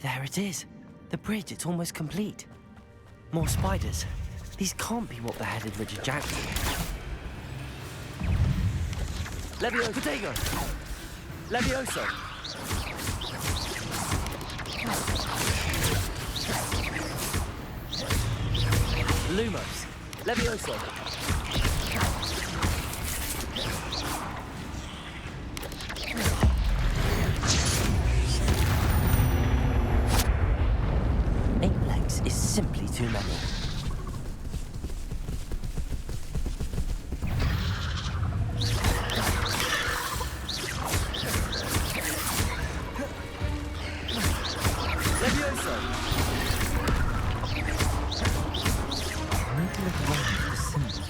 There it is. The bridge, it's almost complete. More spiders. These can't be what beheaded Richard Jackson. Levioso. Potato. Levioso. Lumos. Levioso. Is simply too many. Levioso. I need to look around for the symbol.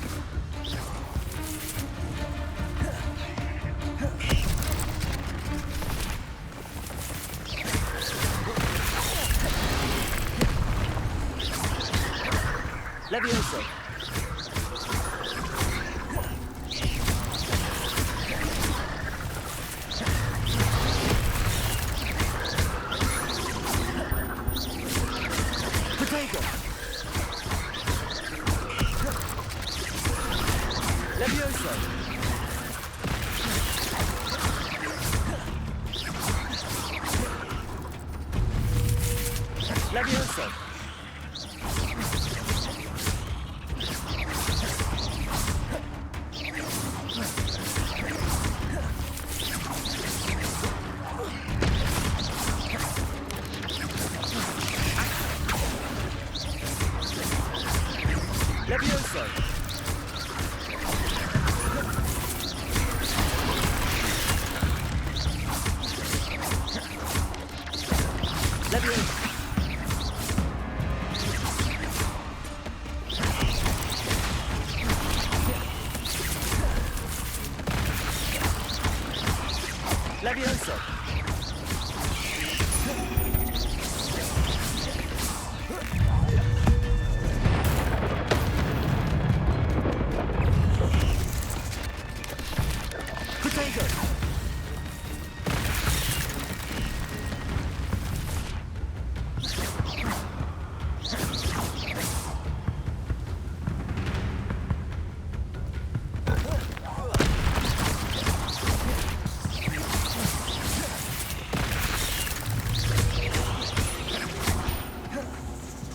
Levioso. Potato. Levioso. Levioso. Levioso. Levioso. Levioso. Potato.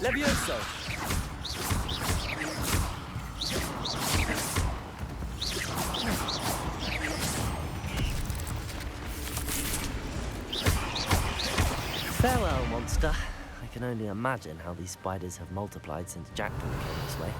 Levioso. Farewell, monster. I can only imagine how these spiders have multiplied since Jackson came this way.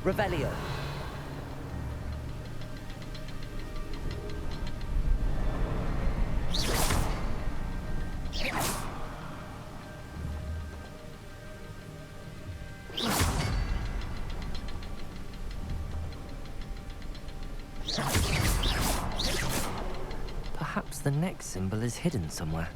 Revelio. Perhaps the next symbol is hidden somewhere.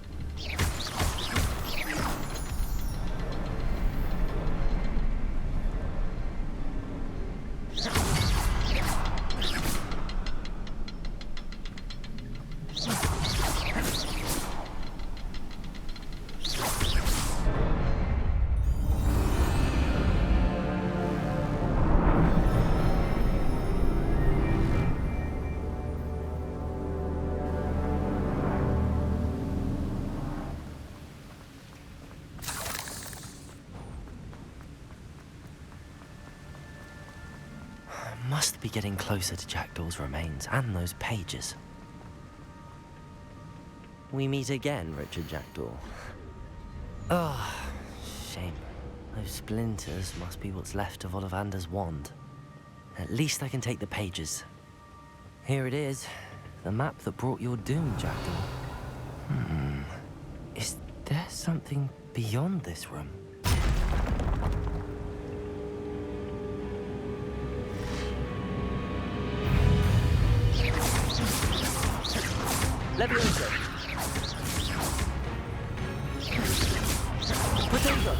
must be getting closer to Jackdaw's remains and those pages. We meet again, Richard Jackdaw. Oh, shame. Those splinters must be what's left of Ollivander's wand. At least I can take the pages. Here it is, the map that brought your doom, Jackdaw. Is there something beyond this room? Leviosa! Potato!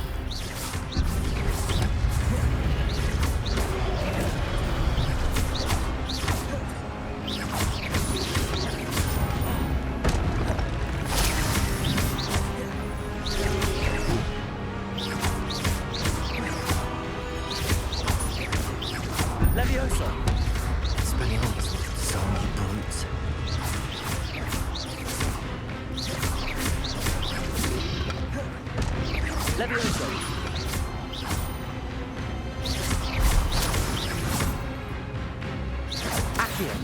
Leviosa! Spaniels, so many brutes. Leviosa! Accio!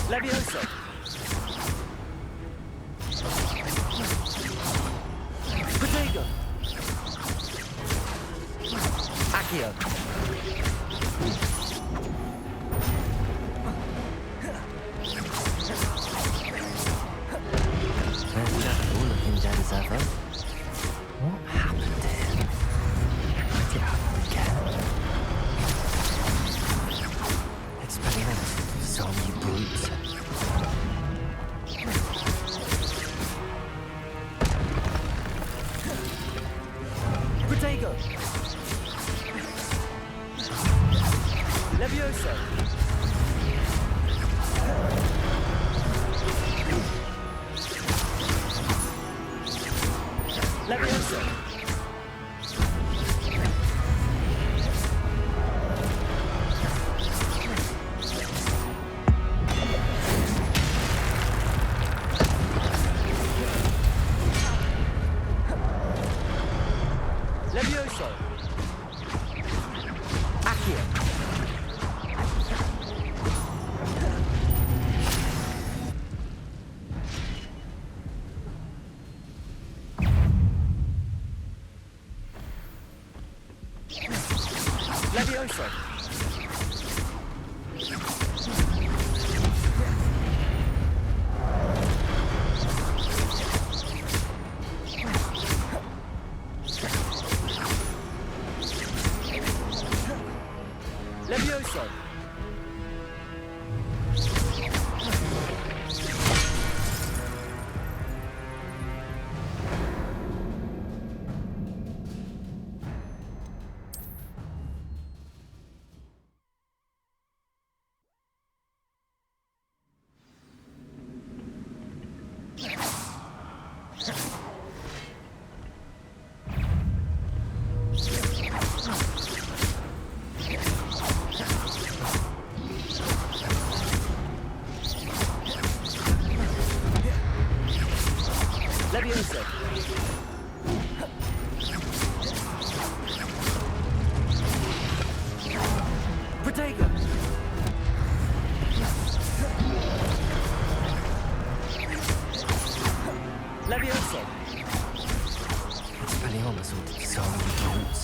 Leviosa! Potato! Accio! There's Jackdaw looking dead as ever. What happened to him? Might it happen again? Expelliarmus, so many brutes. Protego! Leviosa! Leviosa! Leviosa! Accio! Leviosa! Leviosa! Leviosa! Protego! Leviosa! Expelliarmus ordered so many brutes.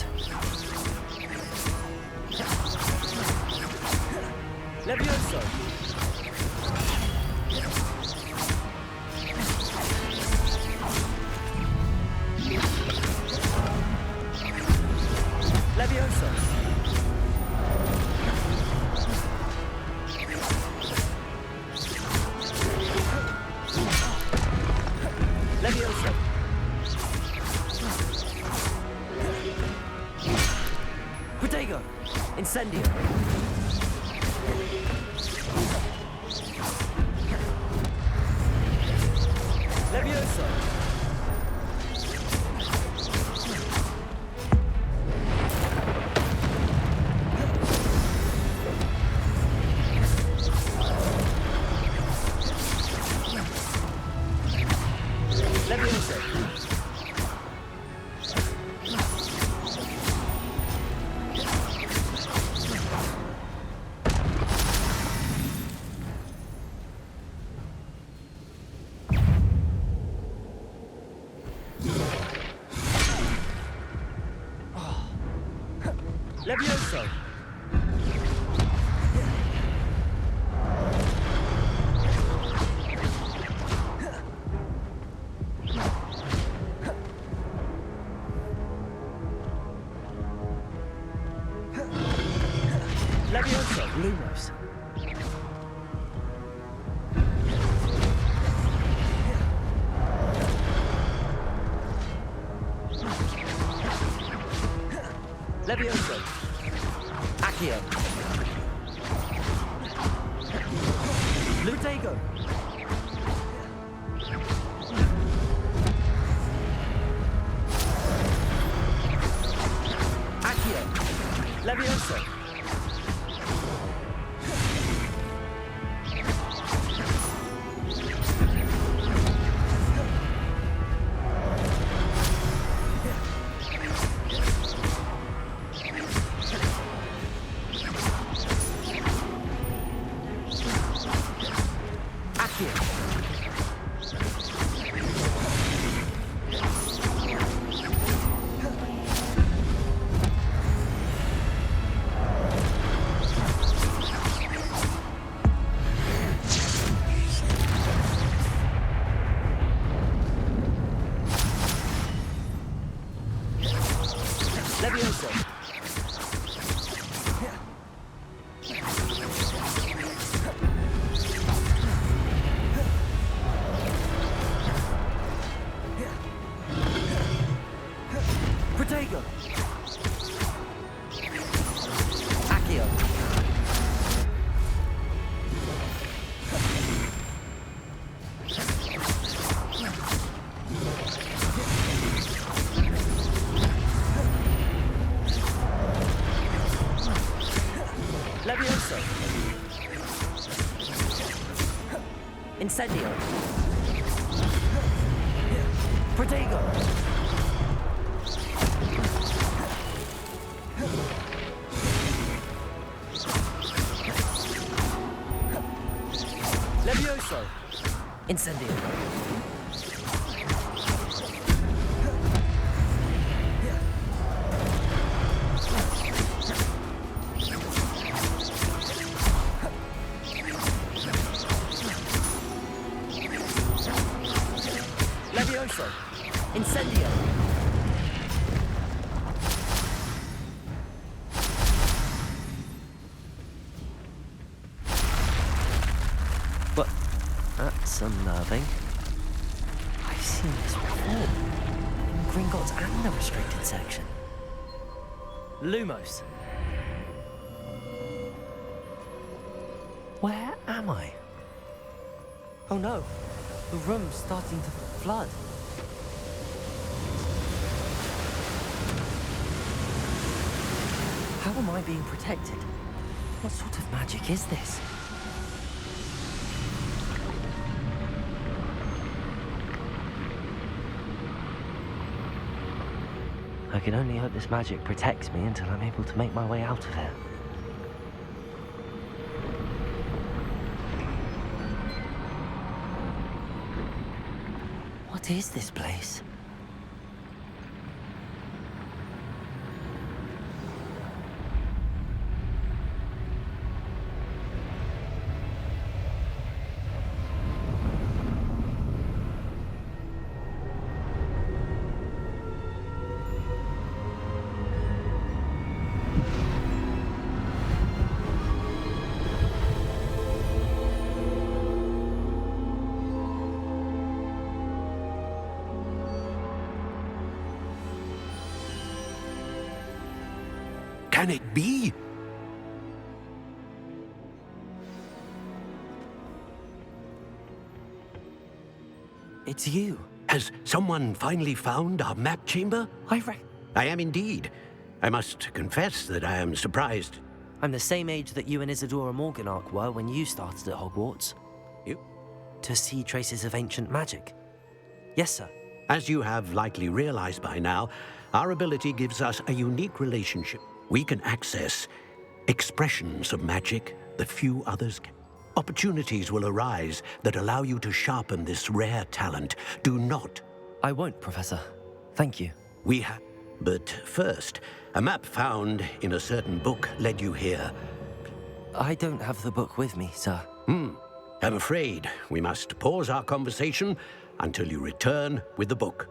Leviosa! Leviosa! Leviosa! Levioso! Levioso! Lumos! Levioso! Accio! Lutego! Accio! Levioso! Levioso! Protego! Accio! Levioso! Incendio! Protego! Levioso! Incendio! Levioso! Incendio! What? That's unnerving. I've seen this before. In Gringotts and the restricted section. Lumos. Where am I? Oh no. The room's starting to flood. How am I being protected? What sort of magic is this? I can only hope this magic protects me until I'm able to make my way out of here. What is this place? Can it be? It's you. Has someone finally found our map chamber? I am indeed. I must confess that I am surprised. I'm the same age that you and Isadora Morganach were when you started at Hogwarts. You? To see traces of ancient magic. Yes, sir. As you have likely realized by now, our ability gives us a unique relationship. We can access expressions of magic that few others can. Opportunities will arise that allow you to sharpen this rare talent. Do not. I won't, Professor. Thank you. We have. But first, a map found in a certain book led you here. I don't have the book with me, sir. I'm afraid we must pause our conversation until you return with the book.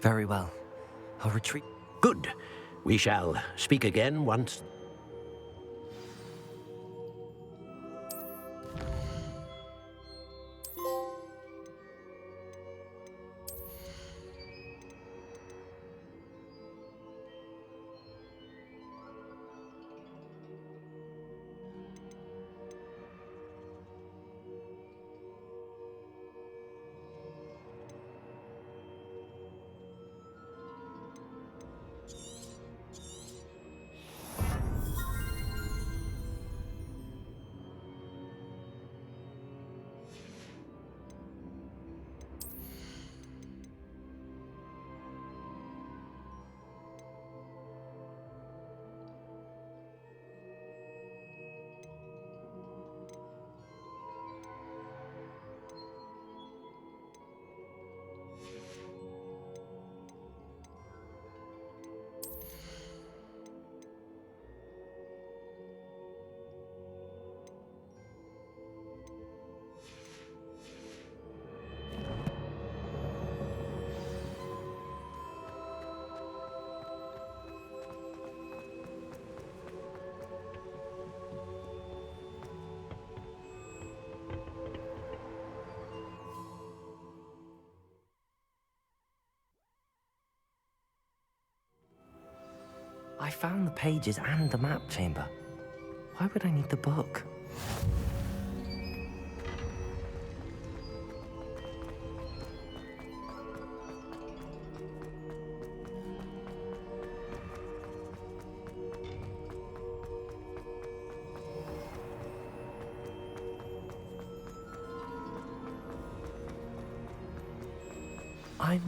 Very well. I'll retreat. Good. We shall speak again once. I found the pages and the map chamber. Why would I need the book? I'm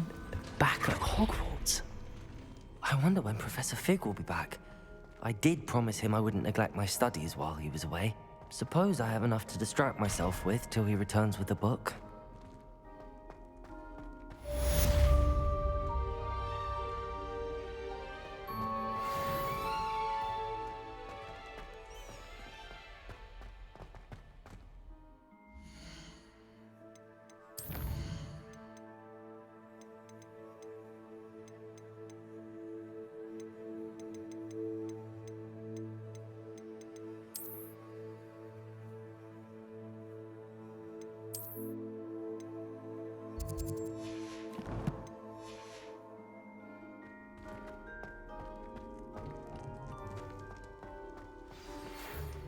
back at Hogwarts. I wonder when Professor Fig will be back. I did promise him I wouldn't neglect my studies while he was away. Suppose I have enough to distract myself with till he returns with the book.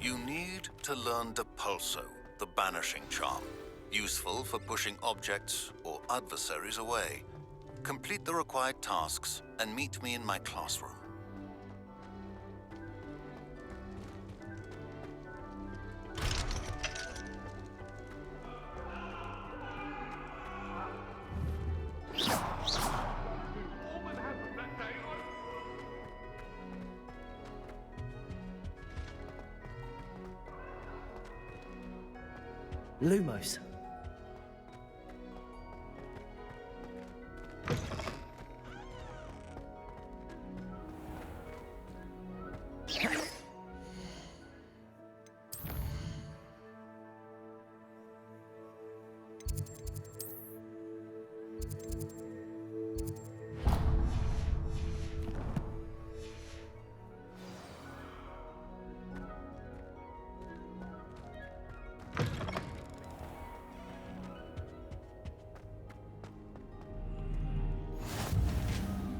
You need to learn Depulso, the banishing charm, useful for pushing objects or adversaries away. Complete the required tasks and meet me in my classroom. Lumos.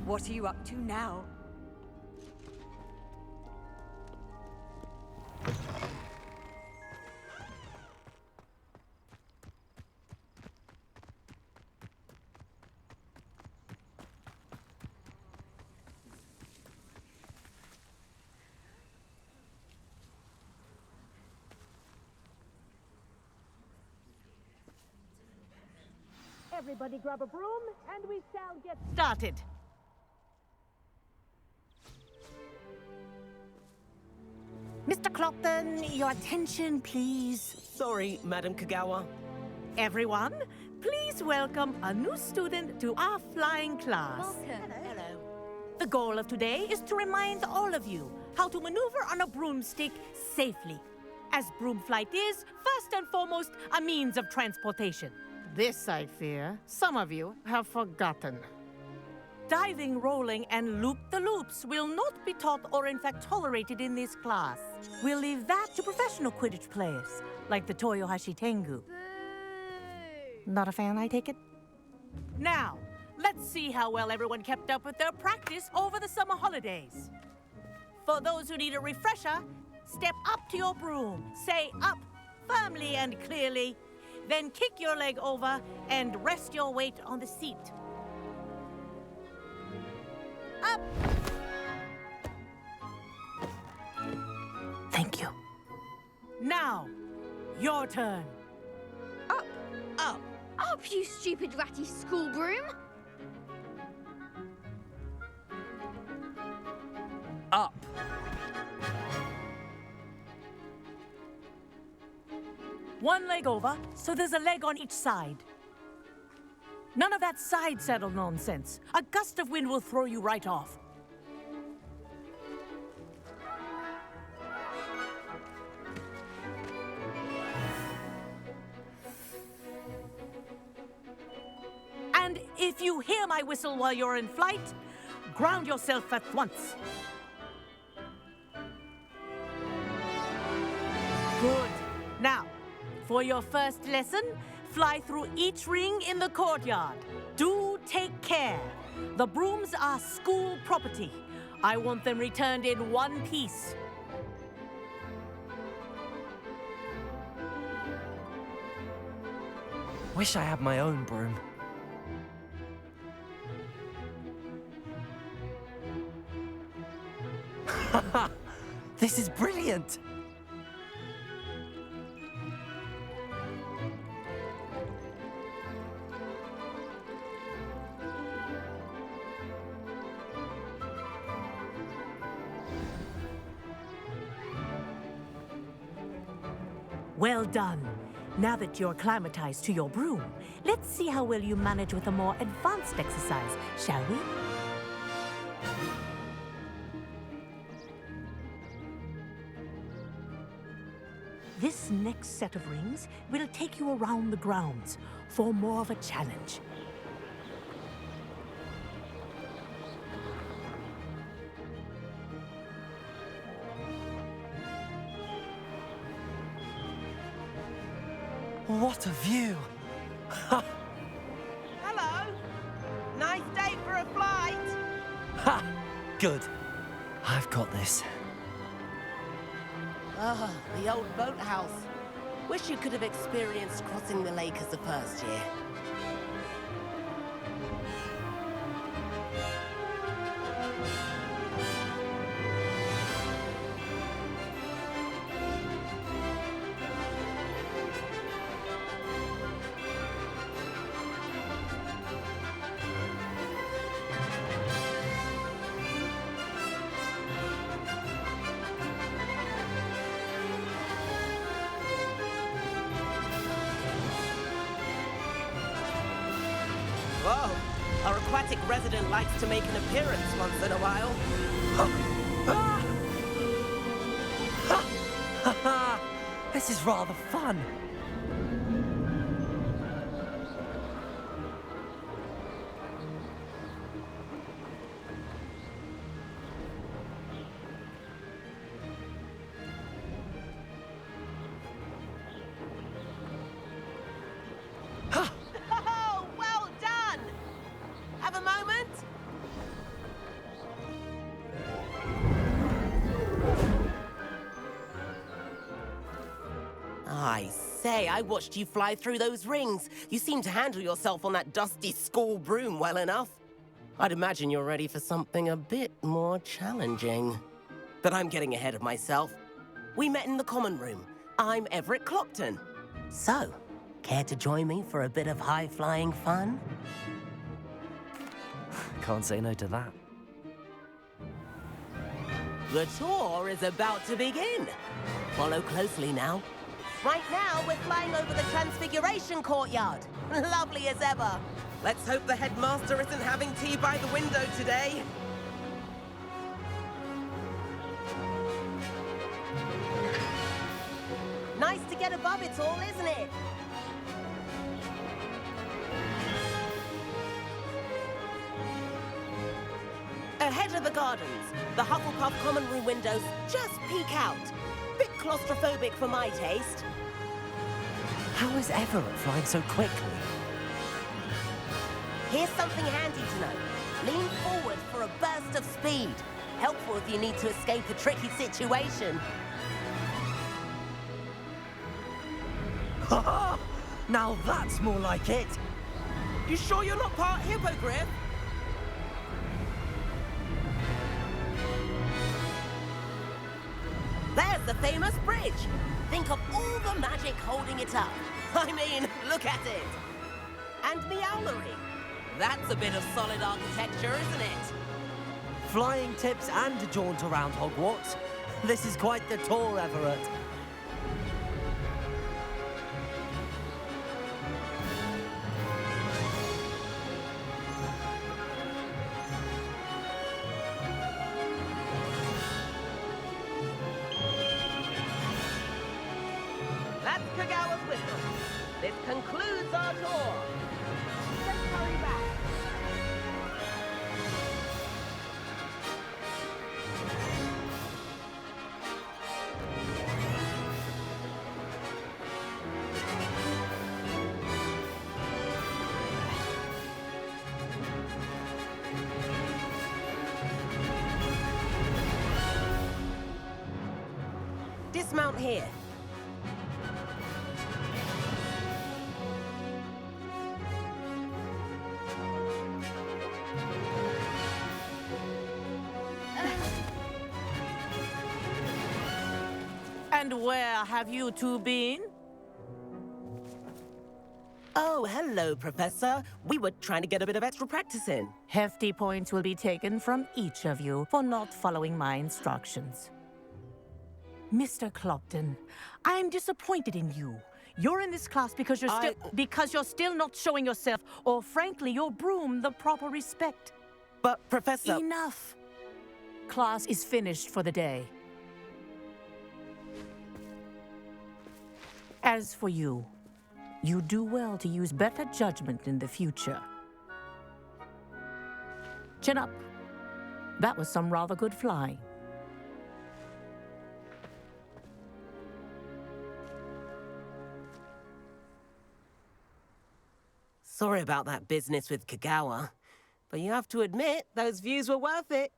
What are you up to now? Everybody grab a broom, and we shall get started. Mr. Clopton, your attention, please. Sorry, Madam Kagawa. Everyone, please welcome a new student to our flying class. Welcome. Hello. The goal of today is to remind all of you how to maneuver on a broomstick safely, as broom flight is, first and foremost, a means of transportation. This, I fear, some of you have forgotten. Diving, rolling, and loop-the-loops will not be taught or in fact tolerated in this class. We'll leave that to professional Quidditch players, like the Toyohashi Tengu. Not a fan, I take it? Now, let's see how well everyone kept up with their practice over the summer holidays. For those who need a refresher, step up to your broom, say up firmly and clearly, then kick your leg over and rest your weight on the seat. Up! Thank you. Now, your turn. Up, up, up, you stupid ratty school broom! Up. One leg over, so there's a leg on each side. None of that side saddle nonsense. A gust of wind will throw you right off. And if you hear my whistle while you're in flight, ground yourself at once. Good. Now, for your first lesson, fly through each ring in the courtyard. Do take care. The brooms are school property. I want them returned in one piece. Wish I had my own broom. This is brilliant! Well done. Now that you're acclimatized to your broom, let's see how well you manage with a more advanced exercise, shall we? This next set of rings will take you around the grounds for more of a challenge. What a view! Hello. Nice day for a flight. Ha! Good. I've got this. Ah, the old boathouse. Wish you could have experienced crossing the lake as a first year. Whoa! Our aquatic resident likes to make an appearance once in a while. This is rather fun. Oh, well done! Have a moment? I say, I watched you fly through those rings. You seem to handle yourself on that dusty school broom well enough. I'd imagine you're ready for something a bit more challenging. But I'm getting ahead of myself. We met in the common room. I'm Everett Clopton. So, care to join me for a bit of high-flying fun? Can't say no to that. The tour is about to begin. Follow closely now. Right now, we're flying over the Transfiguration Courtyard. Lovely as ever. Let's hope the headmaster isn't having tea by the window today. Nice to get above it all, isn't it? Ahead of the gardens, the Hufflepuff common room windows just peek out. Bit claustrophobic for my taste. How is Everett flying so quickly? Here's something handy to know. Lean forward for a burst of speed. Helpful if you need to escape a tricky situation. Ha! Now that's more like it! You sure you're not part hippogriff? There's the famous bridge. Think of all the magic holding it up. I mean, look at it. And Meowlery. That's a bit of solid architecture, isn't it? Flying tips and a jaunt around Hogwarts. This is quite the tour, Everett. That's Kagawa's whistle. This concludes our tour. Let's hurry back. Dismount here. And where have you two been? Oh, hello, Professor. We were trying to get a bit of extra practice in. Hefty points will be taken from each of you for not following my instructions. Mr. Clopton, I'm disappointed in you. You're in this class because you're still not showing yourself, or frankly, your broom the proper respect. But, Professor... Enough. Class is finished for the day. As for you, you do well to use better judgment in the future. Chin up. That was some rather good flying. Sorry about that business with Kagawa, but you have to admit, those views were worth it.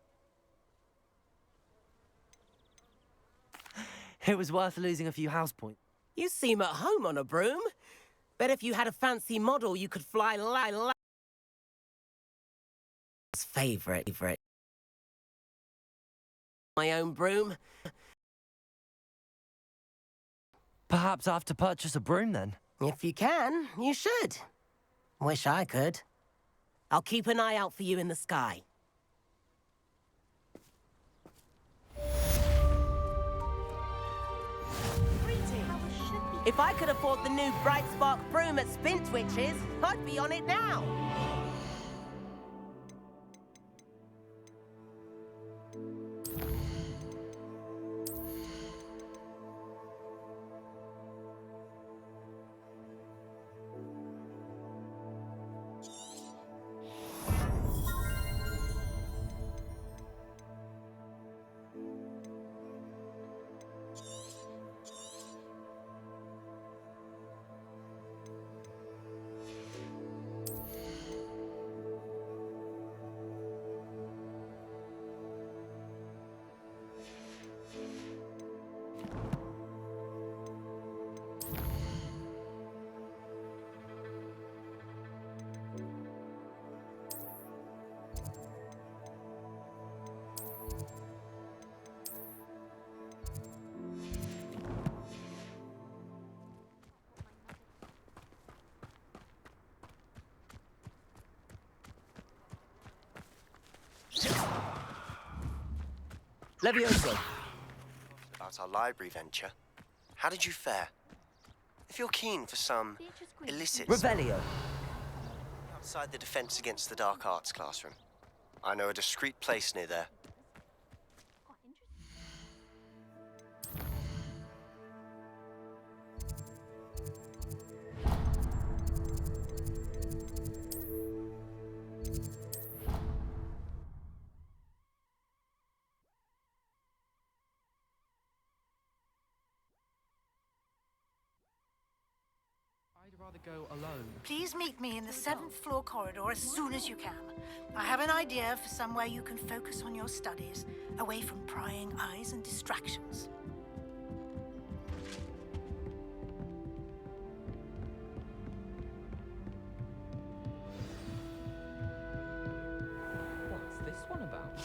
It was worth losing a few house points. You seem at home on a broom. Bet if you had a fancy model, you could fly favorite. My own broom. Perhaps I have to purchase a broom then. If you can, you should. Wish I could. I'll keep an eye out for you in the sky. If I could afford the new Bright Spark broom at Spintwitches, I'd be on it now. Levioso. About our library venture. How did you fare? If you're keen for some illicit Revelio. outside the Defense Against the Dark Arts classroom, I know a discreet place near there. I'd rather go alone. Please meet me in the 7th floor corridor as soon as you can. I have an idea for somewhere you can focus on your studies, away from prying eyes and distractions. What's this one about?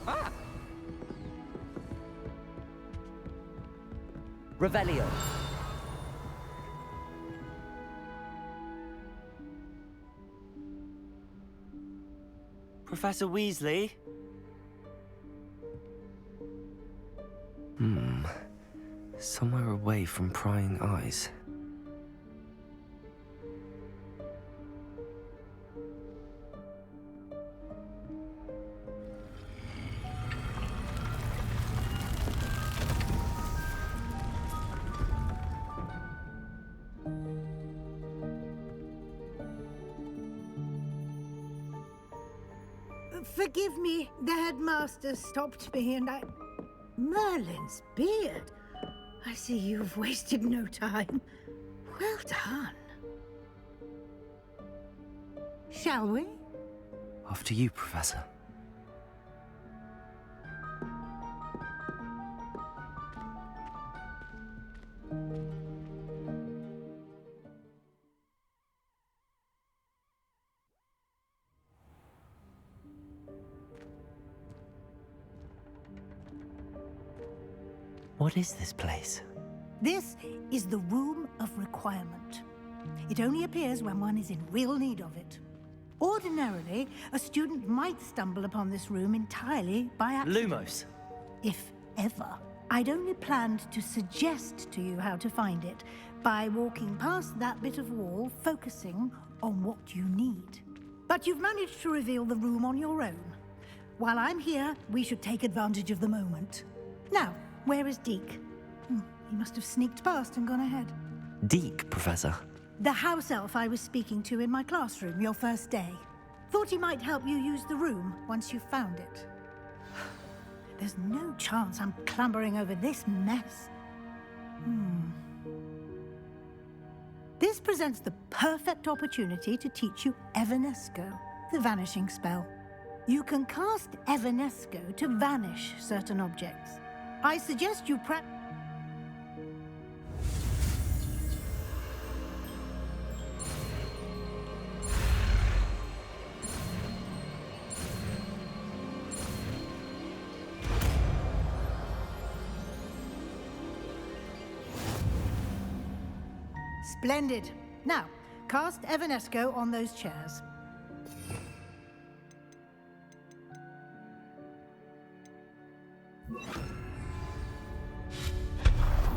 Ah! Revelio. Professor Weasley? Somewhere away from prying eyes. Forgive me, the headmaster stopped me and I... Merlin's beard. I see you've wasted no time. Well done. Shall we? After you, Professor. What is this place? This is the Room of Requirement. It only appears when one is in real need of it. Ordinarily, a student might stumble upon this room entirely by accident. Lumos. If ever. I'd only planned to suggest to you how to find it by walking past that bit of wall, focusing on what you need. But you've managed to reveal the room on your own. While I'm here, we should take advantage of the moment. Now, where is Deke? He must have sneaked past and gone ahead. Deke, Professor. The house elf I was speaking to in my classroom your first day. Thought he might help you use the room once you found it. There's no chance I'm clambering over this mess. This presents the perfect opportunity to teach you Evanesco, the vanishing spell. You can cast Evanesco to vanish certain objects. I suggest you Splendid. Now, cast Evanesco on those chairs.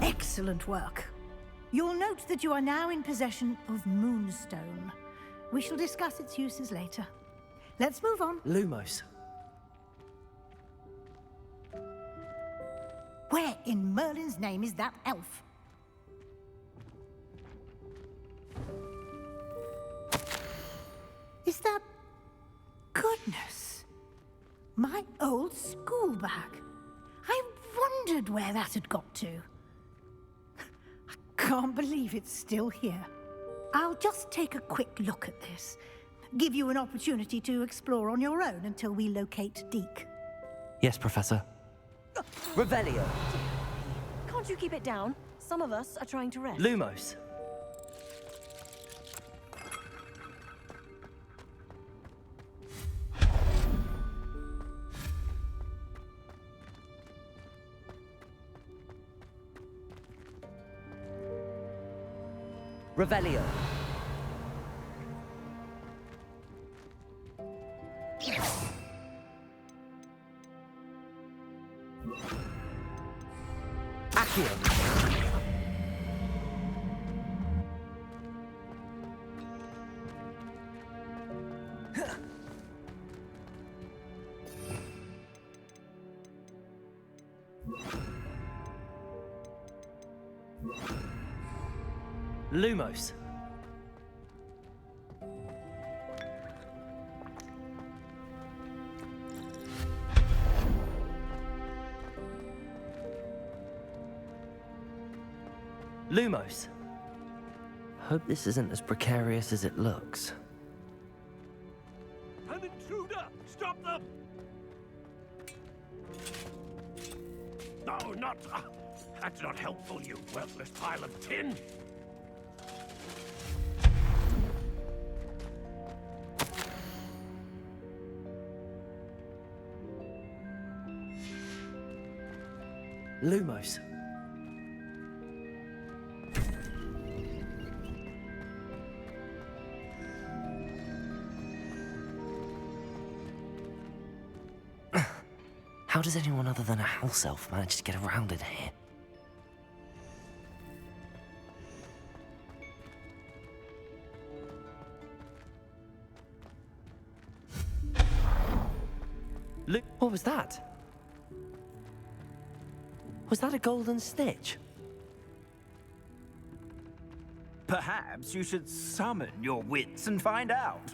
Excellent work. You'll note that you are now in possession of Moonstone. We shall discuss its uses later. Let's move on. Lumos. Where in Merlin's name is that elf? Is that... Goodness. My old school bag. I wondered where that had got to. I can't believe it's still here. I'll just take a quick look at this. Give you an opportunity to explore on your own until we locate Deke. Yes, Professor. Revelio. Can't you keep it down? Some of us are trying to rest. Lumos. Revelio. Accio. Lumos. Lumos. Hope this isn't as precarious as it looks. An intruder! Stop them! No, not... that's not helpful, you worthless pile of tin! Lumos. How does anyone other than a house elf manage to get around in here? Look, what was that? Was that a golden snitch? Perhaps you should summon your wits and find out.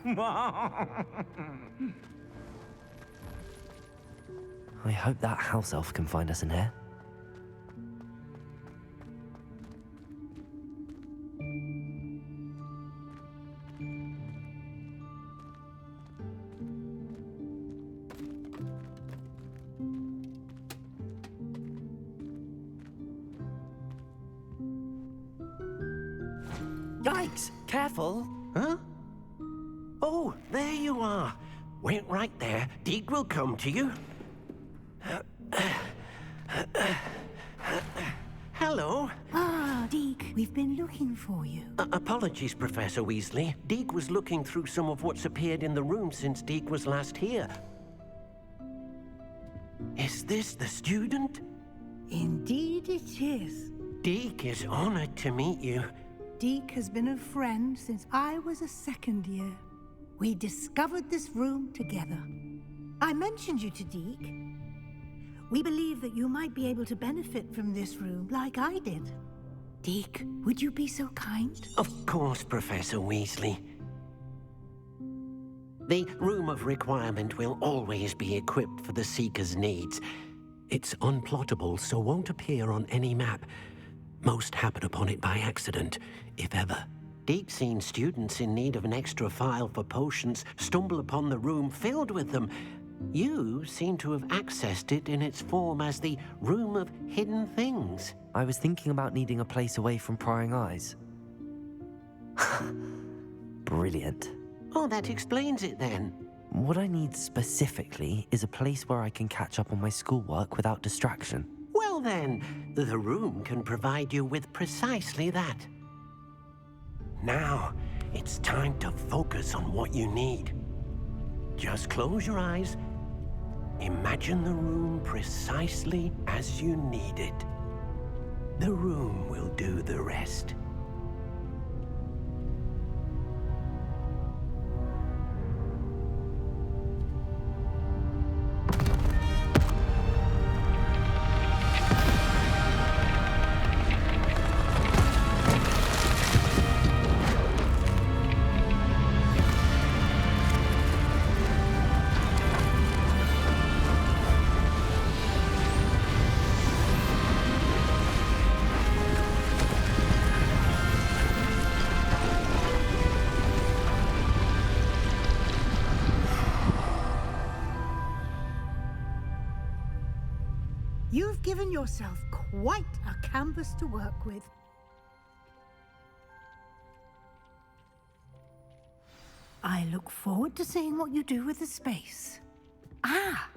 I hope that house elf can find us in here. Yikes! Careful! Huh? Oh, there you are. Wait right there. Deke will come to you. Hello. Ah, Deke, we've been looking for you. Apologies, Professor Weasley. Deke was looking through some of what's appeared in the room since Deke was last here. Is this the student? Indeed it is. Deke is honored to meet you. Deke has been a friend since I was a second year. We discovered this room together. I mentioned you to Deke. We believe that you might be able to benefit from this room like I did. Deke, would you be so kind? Of course, Professor Weasley. The Room of Requirement will always be equipped for the Seeker's needs. It's unplottable, so won't appear on any map. Most happen upon it by accident, if ever. Deke's seen students in need of an extra file for potions stumble upon the room filled with them. You seem to have accessed it in its form as the Room of Hidden Things. I was thinking about needing a place away from prying eyes. Brilliant. Oh, that explains it then. What I need specifically is a place where I can catch up on my schoolwork without distraction. Well then, the room can provide you with precisely that. Now, it's time to focus on what you need. Just close your eyes. Imagine the room precisely as you need it. The room will do the rest. You've given yourself quite a canvas to work with. I look forward to seeing what you do with the space. Ah,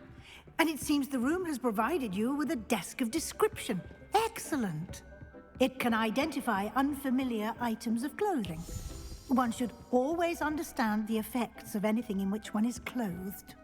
and it seems the room has provided you with a desk of description. Excellent. It can identify unfamiliar items of clothing. One should always understand the effects of anything in which one is clothed.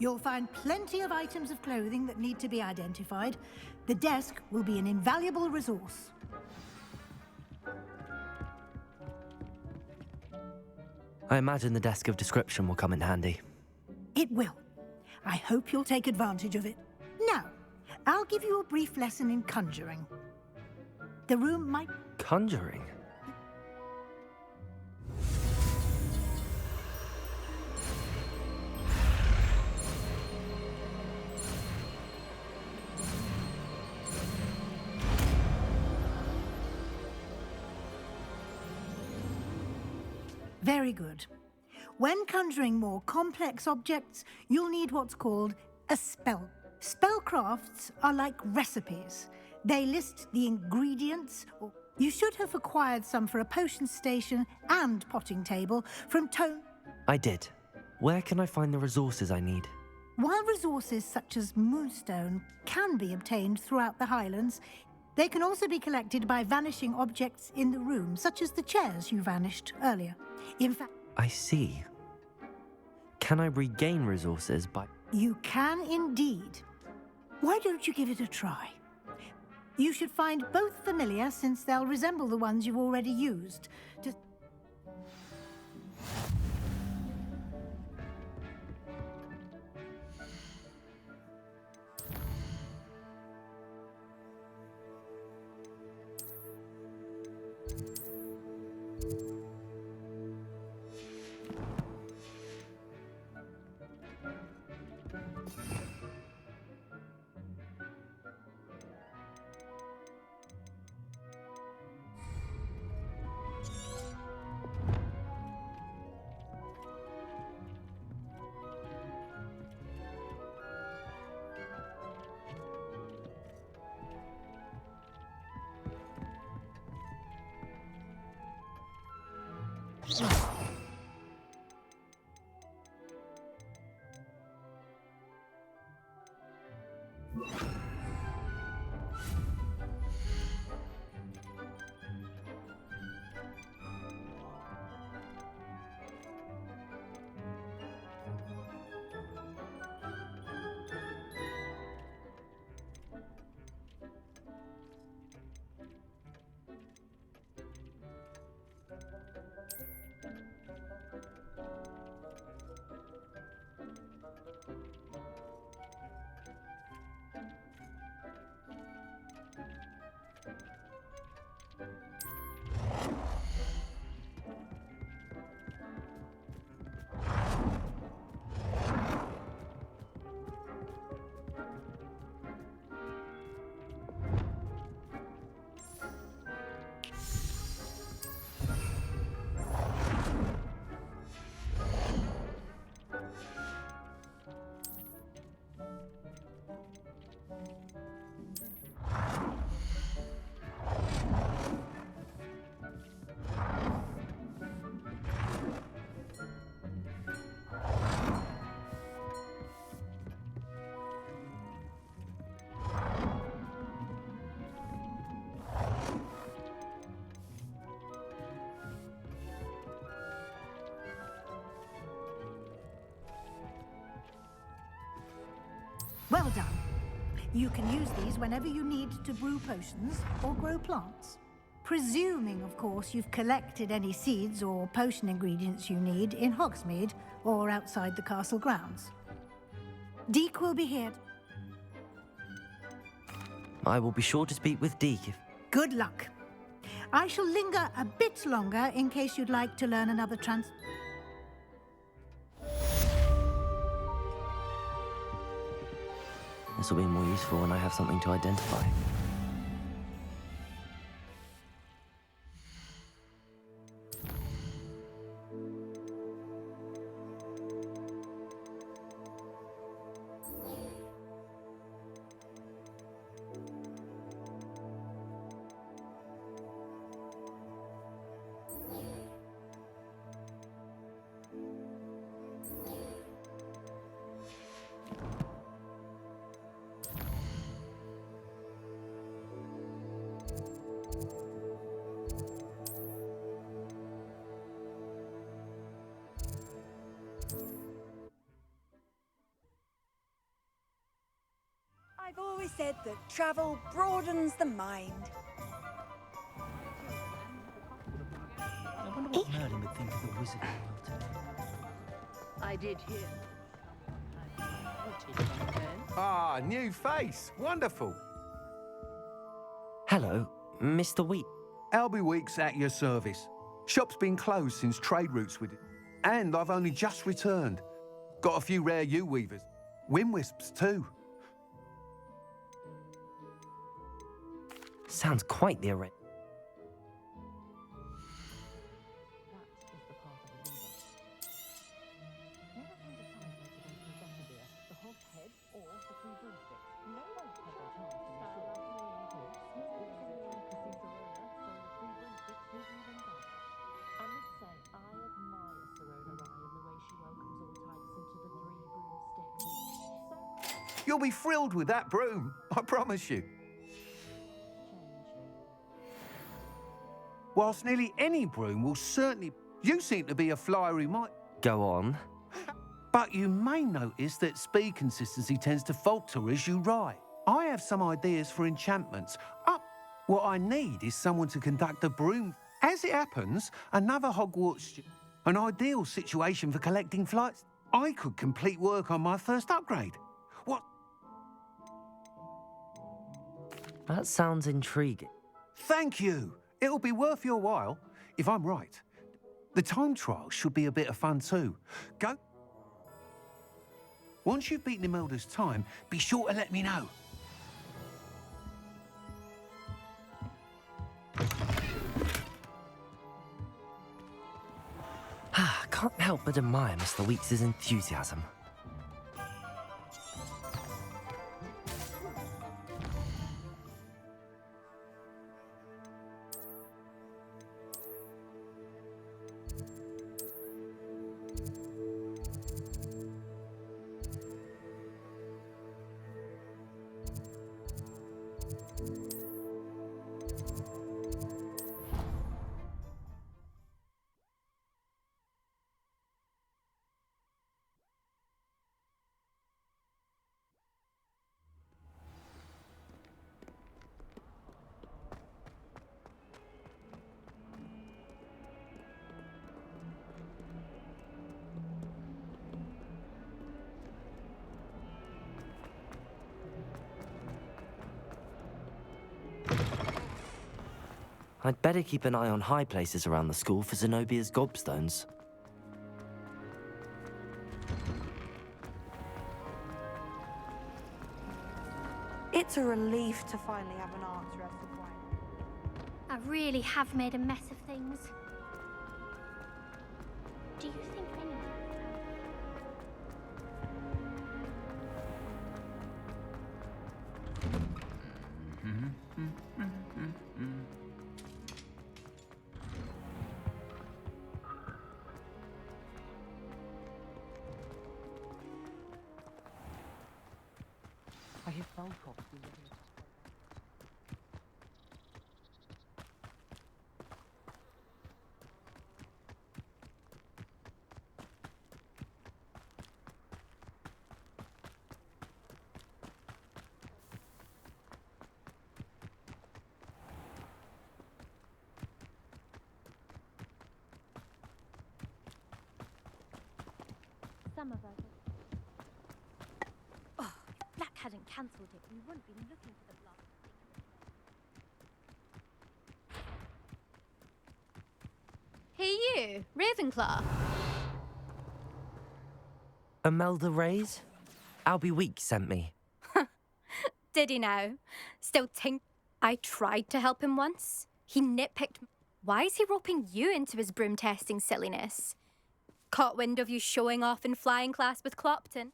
You'll find plenty of items of clothing that need to be identified. The desk will be an invaluable resource. I imagine the desk of description will come in handy. It will. I hope you'll take advantage of it. Now, I'll give you a brief lesson in conjuring. The room might... Conjuring? Very good. When conjuring more complex objects, you'll need what's called a spell. Spellcrafts are like recipes. They list the ingredients. You should have acquired some for a potion station and potting table from Tone. I did. Where can I find the resources I need? While resources such as moonstone can be obtained throughout the Highlands, they can also be collected by vanishing objects in the room, such as the chairs you vanished earlier. In fact... I see. Can I regain resources by... You can indeed. Why don't you give it a try? You should find both familiar, since they'll resemble the ones you've already used. Well done. You can use these whenever you need to brew potions or grow plants. Presuming, of course, you've collected any seeds or potion ingredients you need in Hogsmeade or outside the castle grounds. Deek will be here. I will be sure to speak with Deek if... Good luck. I shall linger a bit longer in case you'd like to learn another This will be more useful when I have something to identify. I've always said that travel broadens the mind. Merlin would think of the wizarding world today. I did hear. Ah, new face. Wonderful. Hello, Mr. Wheat. Albie Week's at your service. Shop's been closed since trade routes with it. And I've only just returned. Got a few rare U-weavers. Windwisps, too. Sounds quite the array. You'll be thrilled with that broom, I promise you. Whilst nearly any broom will certainly... You seem to be a flyer who might... Go on. But you may notice that speed consistency tends to falter as you ride. I have some ideas for enchantments. What I need is someone to conduct a broom. As it happens, another Hogwarts... An ideal situation for collecting flights. I could complete work on my first upgrade. What? That sounds intriguing. Thank you. It'll be worth your while, if I'm right. The time trial should be a bit of fun too. Go. Once you've beaten Imelda's time, be sure to let me know. Can't help but admire Mr. Weeks' enthusiasm. I'd better keep an eye on high places around the school for Zenobia's gobstones. It's a relief to finally have an answer as to why. I really have made a mess of things. Do you think anyone... I hear phone calls. We live in a... Some of us... Oh, if Black hadn't cancelled it, we wouldn't be looking for the block. Hey you, Ravenclaw. Imelda Reyes? Albie Weeks sent me. Did he now? Still tink... I tried to help him once. He nitpicked... Why is he roping you into his broom testing silliness? Caught wind of you showing off in flying class with Clopton.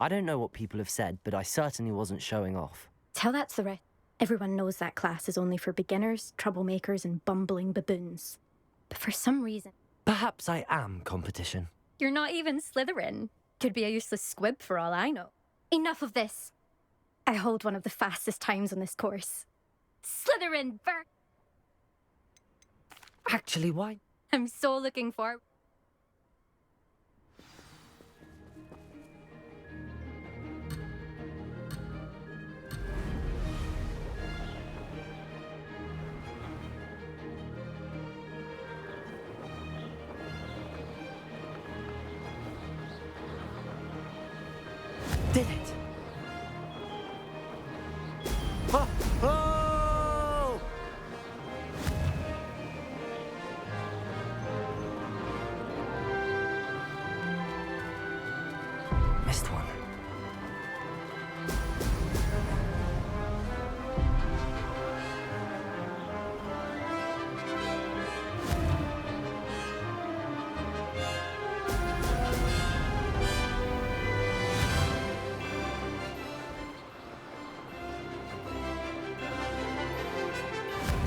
I don't know what people have said, but I certainly wasn't showing off. Tell that to the rest. Everyone knows that class is only for beginners, troublemakers, and bumbling baboons. But for some reason... Perhaps I am competition. You're not even Slytherin. Could be a useless squib for all I know. Enough of this. I hold one of the fastest times on this course. Slytherin, Actually, why? I'm so looking forward.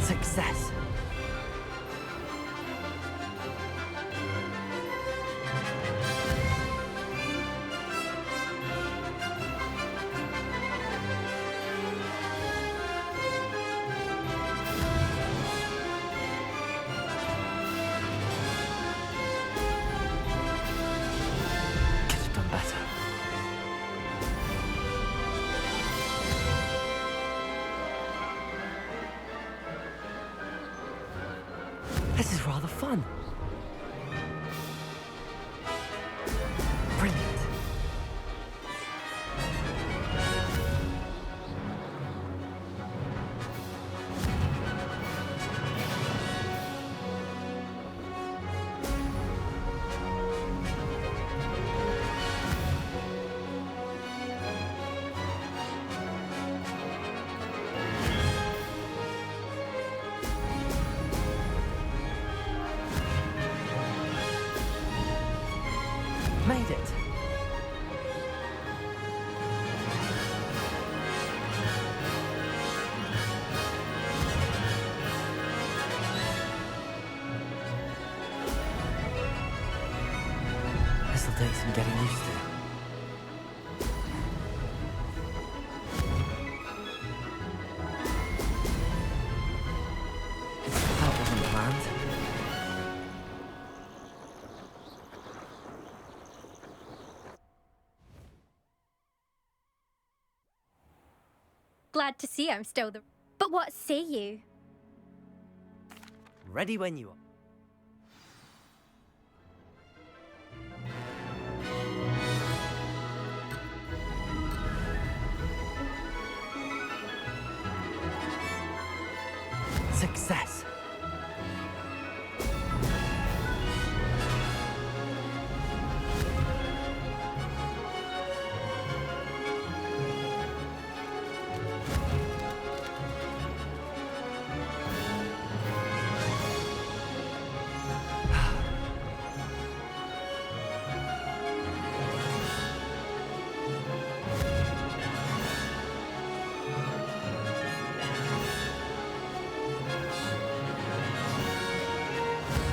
Success. Could have done better. This is rather fun. Brilliant. Made it. This'll take some getting used to. That wasn't planned. Glad to see I'm still the... But what say you? Ready when you are. Success.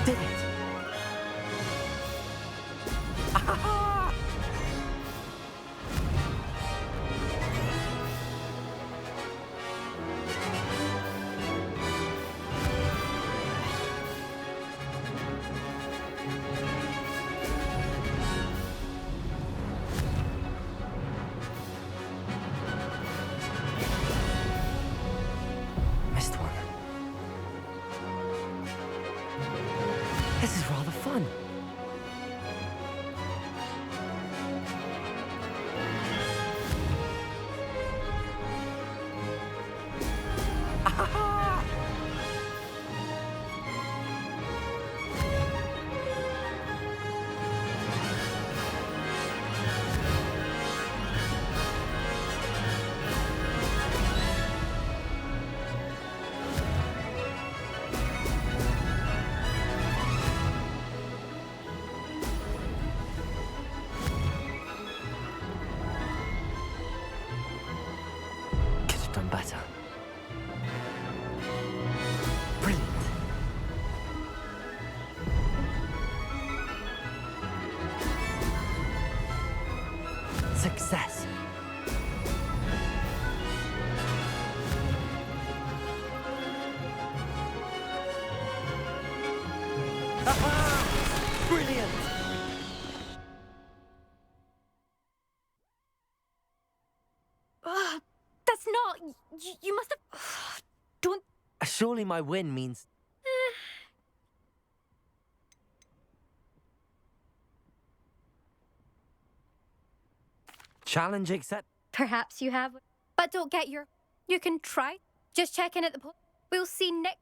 Did it! Missed one. This is rather fun. Could have done better. Brilliant. Success. Brilliant. That's not... You must have... Don't... Surely my win means... Challenge accept. Perhaps you have... But don't get your... You can try. Just check in at the post. We'll see next...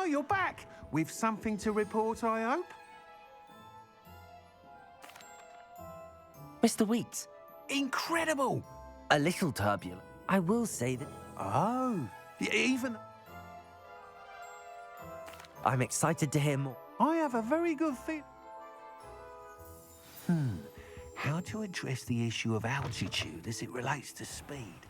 you're back. With something to report, I hope? Mr. Wheat. Incredible! A little turbulent. I will say that Oh, even... I'm excited to hear more. I have a very good feel. How to address the issue of altitude as it relates to speed?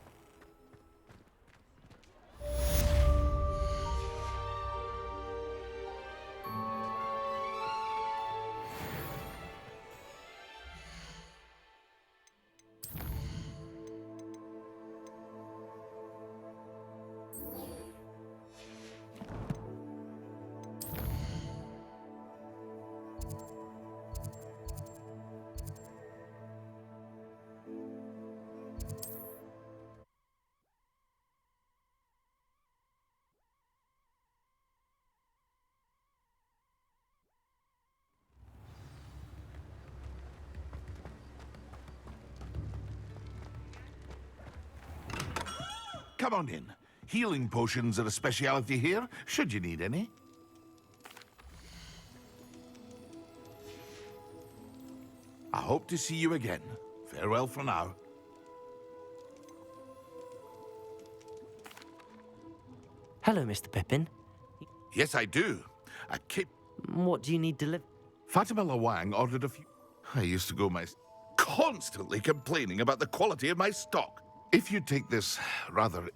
Come on in. Healing potions are a speciality here, should you need any. I hope to see you again. Farewell for now. Hello, Mr. Pippin. Yes, I do. A kid. What do you need delivered? Fatima Lawang ordered a few... I used to go constantly complaining about the quality of my stock. If you take this rather...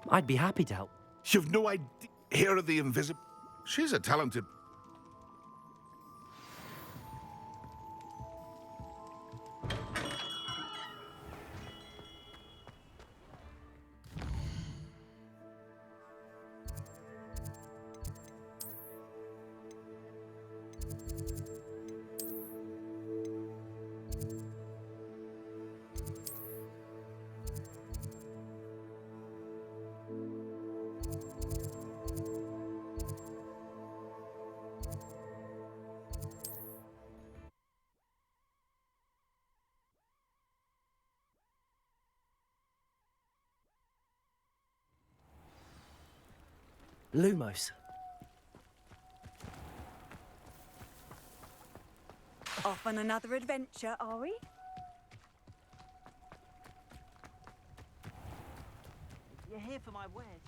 I'd be happy to help. You've no idea. Heir of the Invisible... She's a talented... Lumos. Off on another adventure, are we? You're here for my wares.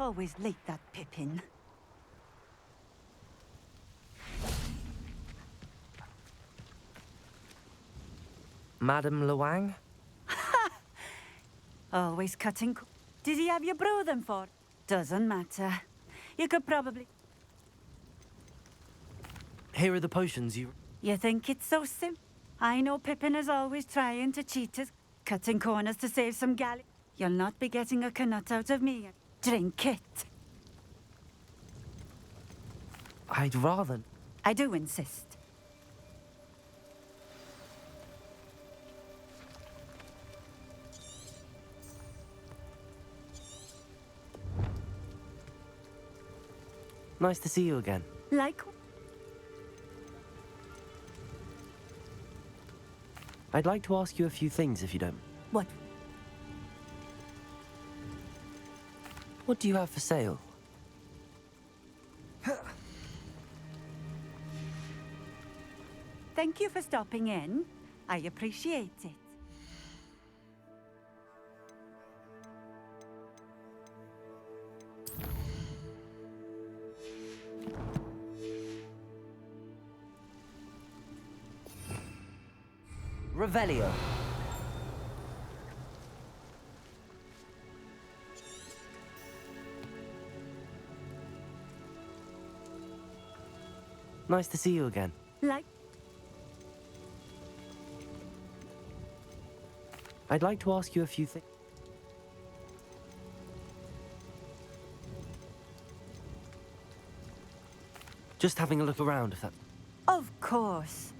Always late, that Pippin. Madame Lawang? Always cutting. Did he have you brew them for? Doesn't matter. You could probably... Here are the potions you... You think it's so simple? I know Pippin is always trying to cheat us, cutting corners to save some galley. You'll not be getting a canut out of me. Drink it. I'd rather... I do insist. Nice to see you again. Like... I'd like to ask you a few things, if you don't... What? What do you have for sale? Thank you for stopping in. I appreciate it. Revelio. Nice to see you again. Like... I'd like to ask you a few things. Just having a look around, if that... Of course.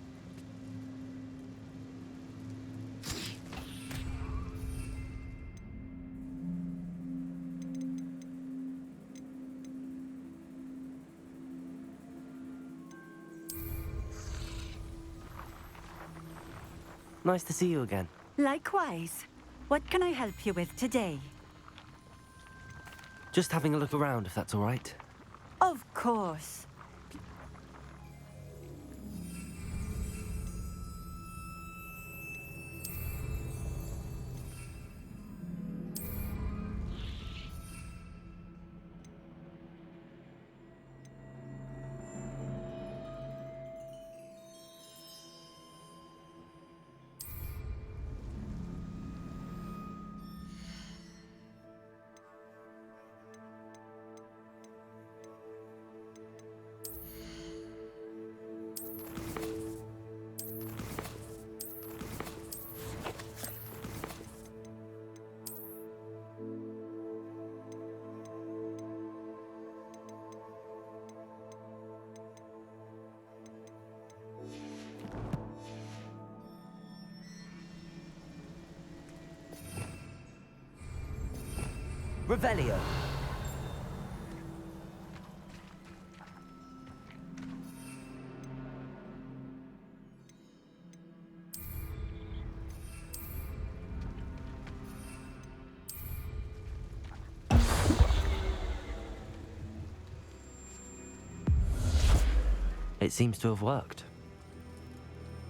Nice to see you again. Likewise. What can I help you with today? Just having a look around, if that's all right. Of course. Revelio. It seems to have worked.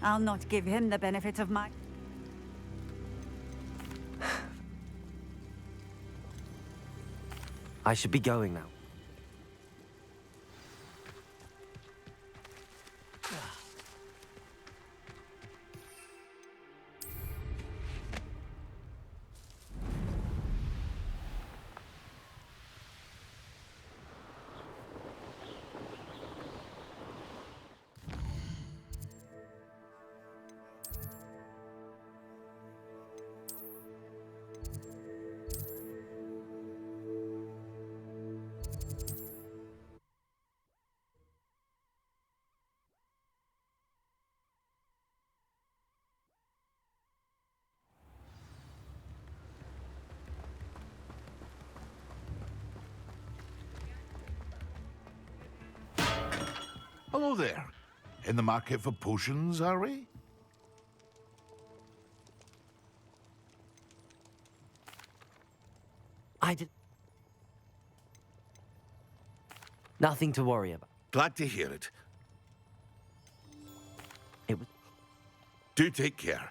I'll not give him the benefit of my... I should be going now. Hello there. In the market for potions, are we? I did... Nothing to worry about. Glad to hear it. It was... Do take care.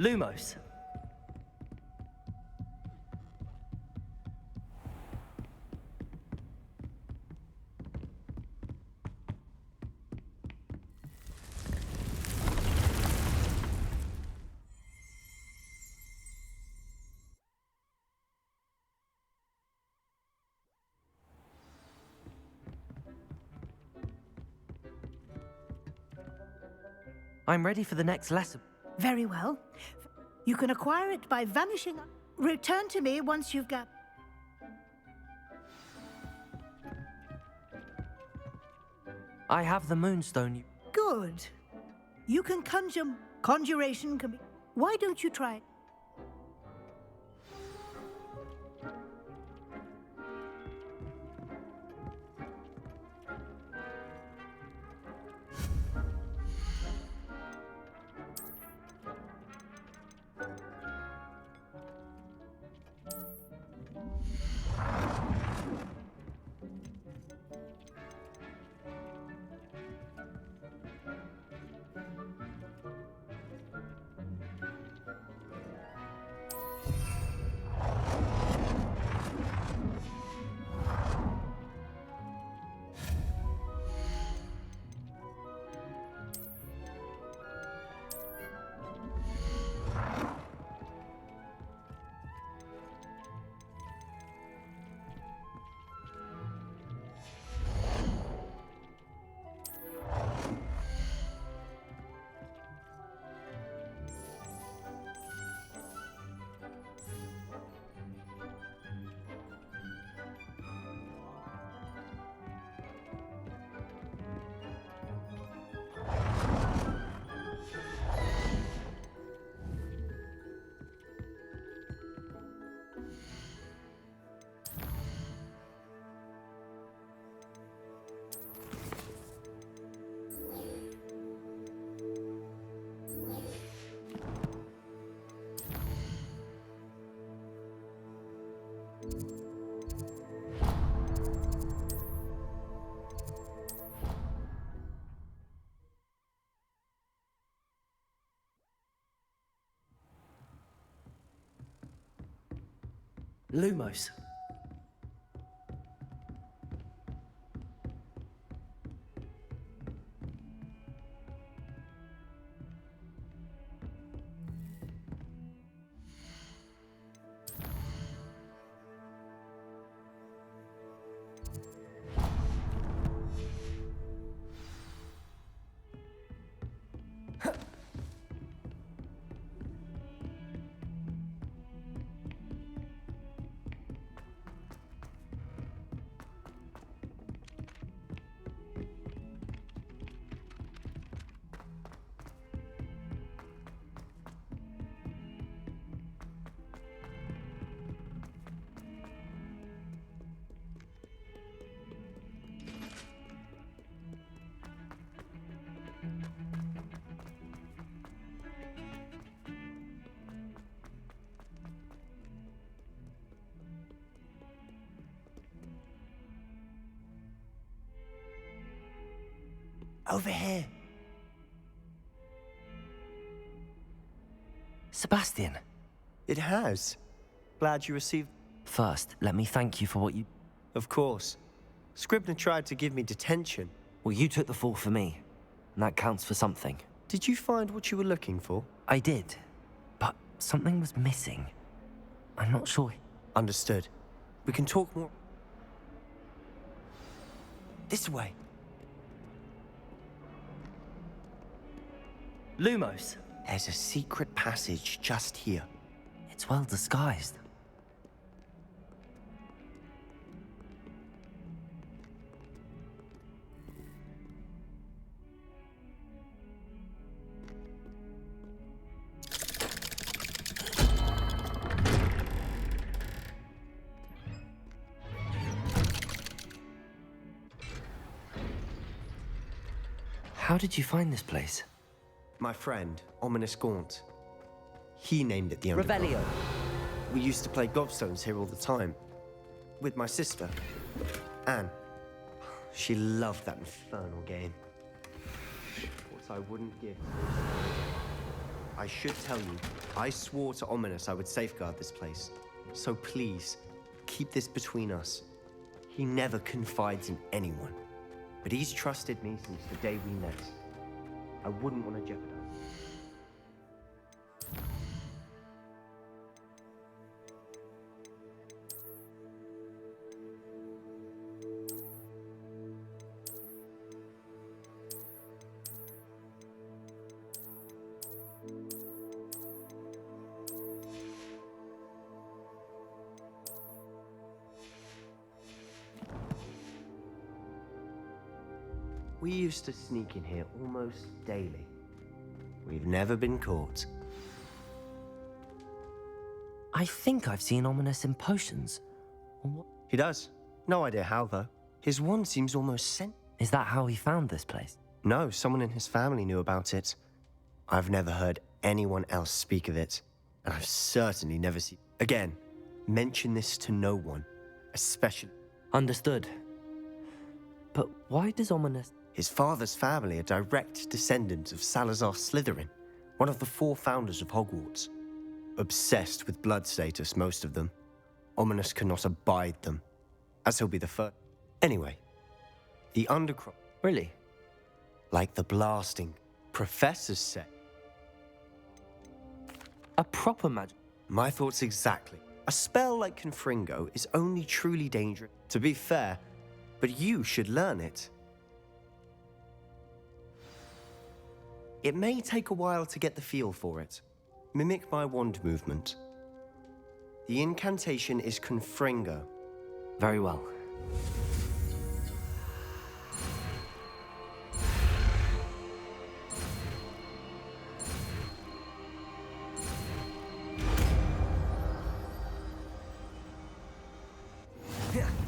Lumos. I'm ready for the next lesson. Very well. You can acquire it by vanishing. Return to me once you've got... I have the Moonstone. Good. You can conjure... Conjuration can be... Why don't you try it? Lumos. Over here. Sebastian. It has. Glad you received... First, let me thank you for what you... Of course. Scribner tried to give me detention. Well, you took the fall for me, and that counts for something. Did you find what you were looking for? I did, but something was missing. I'm not sure... Understood. We can talk more... This way. Lumos. There's a secret passage just here. It's well disguised. How did you find this place? My friend, Ominous Gaunt. He named it the Underground. Revelio. We used to play gobstones here all the time. With my sister, Anne. She loved that infernal game. What I wouldn't give. I should tell you, I swore to Ominous I would safeguard this place. So please, keep this between us. He never confides in anyone. But he's trusted me since the day we met. I wouldn't want to jeopardize. We used to sneak in here almost daily. We've never been caught. I think I've seen Ominous in potions. He does. No idea how, though. His wand seems almost sent. Is that how he found this place? No, someone in his family knew about it. I've never heard anyone else speak of it. And I've certainly never seen... Again, mention this to no one. Especially... Understood. But why does Ominous... His father's family are direct descendants of Salazar Slytherin, one of the 4 founders of Hogwarts. Obsessed with blood status, most of them. Ominous cannot abide them, as he'll be the first. Anyway, the Undercroft... Really? Like the blasting professors said. A proper magic... My thoughts exactly. A spell like Confringo is only truly dangerous, to be fair, but you should learn it. It may take a while to get the feel for it. Mimic my wand movement. The incantation is Confringo. Very well.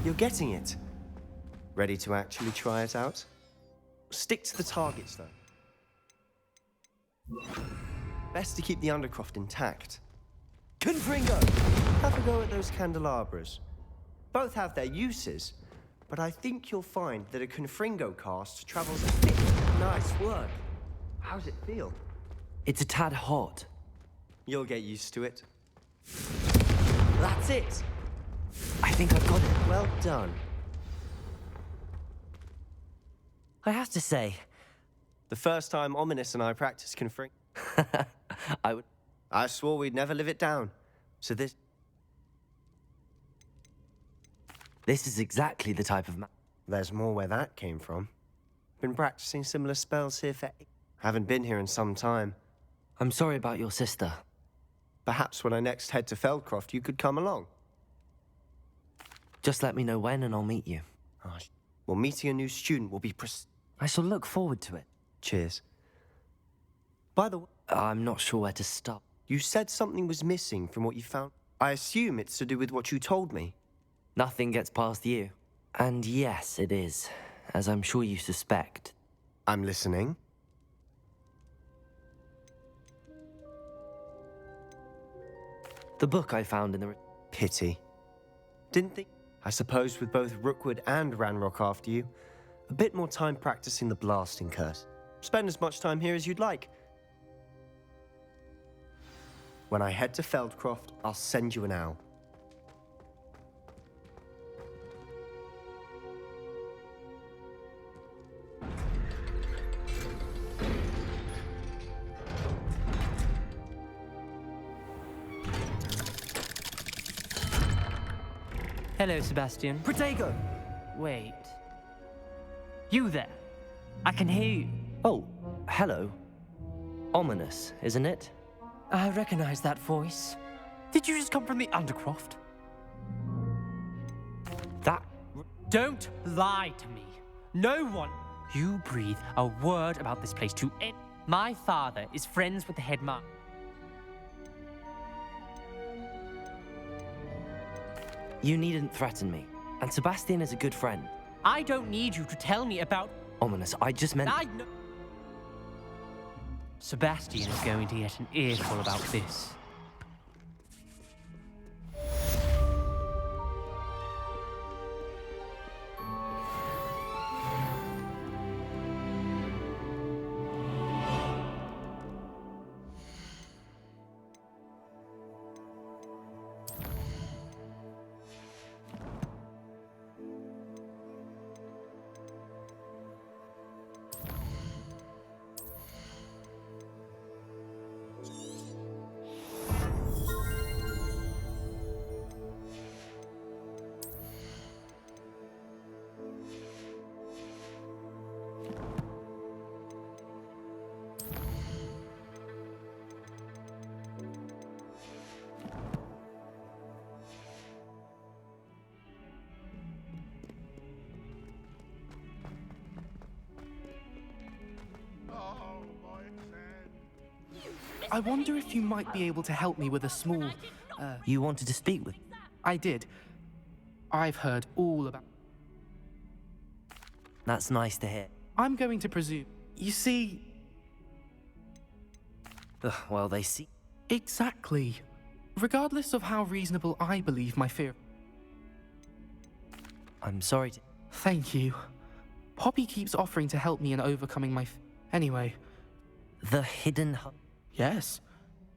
You're getting it. Ready to actually try it out? Stick to the targets, though. Best to keep the Undercroft intact. Confringo! Have a go at those candelabras. Both have their uses, but I think you'll find that a Confringo cast travels a bit. Nice work. How's it feel? It's a tad hot. You'll get used to it. That's it! I think I've got it. Well done. I have to say... The first time Ominous and I practiced Confringo... I swore we'd never live it down. So this is exactly the type of There's more where that came from. Been practicing similar spells here for... Haven't been here in some time. I'm sorry about your sister. Perhaps when I next head to Feldcroft, you could come along. Just let me know when and I'll meet you. Well, meeting a new student will be I shall look forward to it. Cheers. By the way... I'm not sure where to start. You said something was missing from what you found. I assume it's to do with what you told me. Nothing gets past you. And yes, it is, as I'm sure you suspect. I'm listening. The book I found in the... Pity. Didn't think... I suppose with both Rookwood and Ranrock after you, a bit more time practicing the blasting curse. Spend as much time here as you'd like. When I head to Feldcroft, I'll send you an owl. Hello, Sebastian. Protego! Wait. You there? I can hear you. Oh, hello. Ominous, isn't it? I recognize that voice. Did you just come from the Undercroft? That... Don't lie to me. No one... You breathe a word about this place to any... My father is friends with the headmaster. You needn't threaten me. And Sebastian is a good friend. I don't need you to tell me about... Ominous, I just meant... I know... Sebastian is going to get an earful about this. I wonder if you might be able to help me with a small, You wanted to speak with? I did. I've heard all about... That's nice to hear. I'm going to presume. You see... Well, they see... Exactly. Regardless of how reasonable I believe my fear... I'm sorry to... Thank you. Poppy keeps offering to help me in overcoming my... Anyway... The hidden hub? Yes.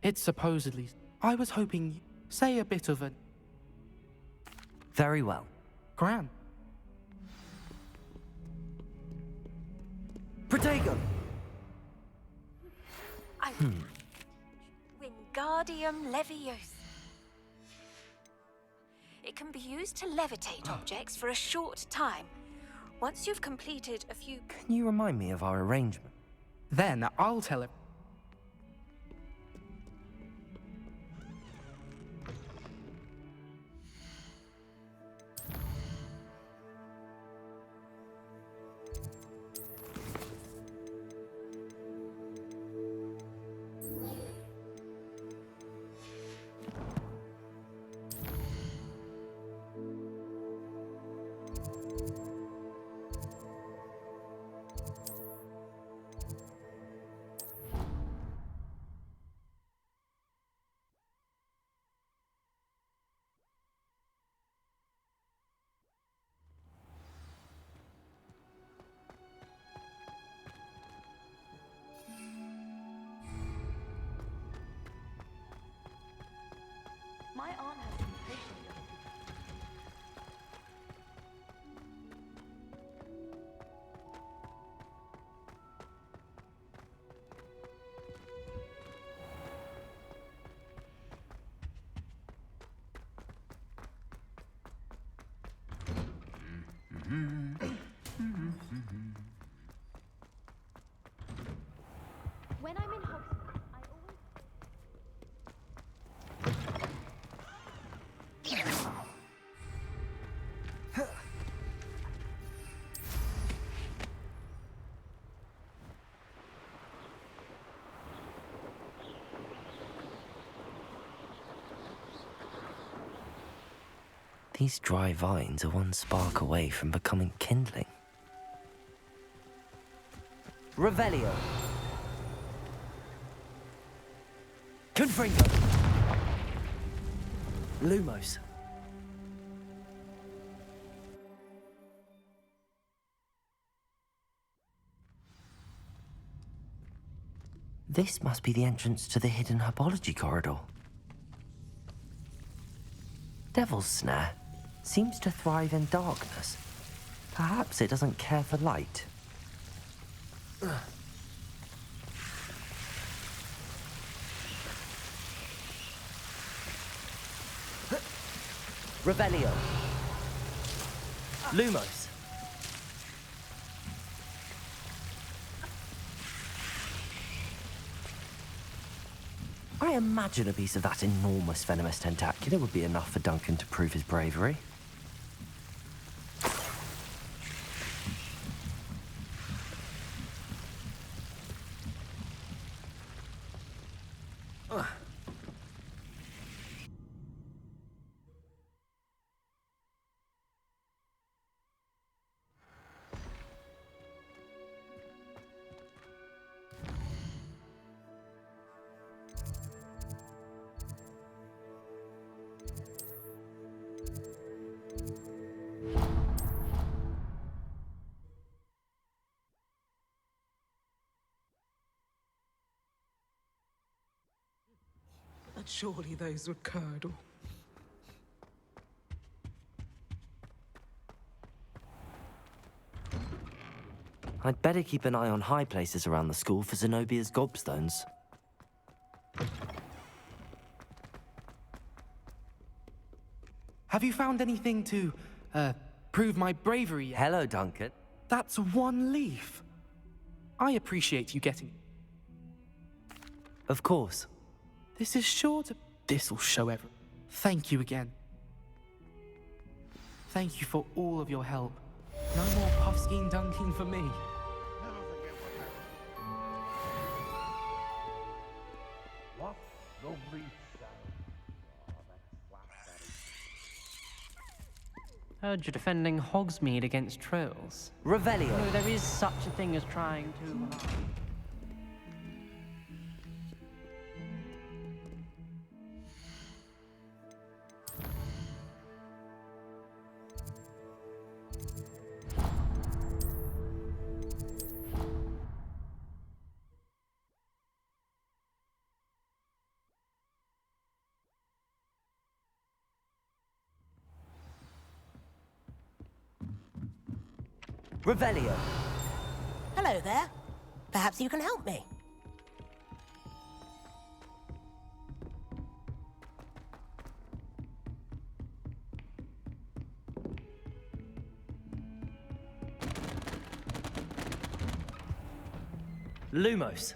It's supposedly... I was hoping... Say a bit of a... Very well. Gran. Protego! Wingardium Leviosa. It can be used to levitate objects for a short time. Once you've completed a few... Can you remind me of our arrangement? Then I'll tell him. My aunt has been patient. When I'm in Hogwarts, I always... These dry vines are one spark away from becoming kindling. Revelio. Confringo. Lumos. This must be the entrance to the hidden herbology corridor. Devil's Snare seems to thrive in darkness. Perhaps it doesn't care for light. Revelio. Lumos. I imagine a piece of that enormous venomous tentacular would be enough for Duncan to prove his bravery. But surely those would curdle. I'd better keep an eye on high places around the school for Zenobia's gobstones. Have you found anything to, prove my bravery yet? Hello, Duncan. That's one leaf. I appreciate you getting... Of course. This is sure to... This'll show everyone. Thank you again. Thank you for all of your help. No more puffskein dunking for me. Heard you're defending Hogsmeade against trolls. Revelio. No, there is such a thing as trying to... Revelio. Hello there. Perhaps you can help me. Lumos.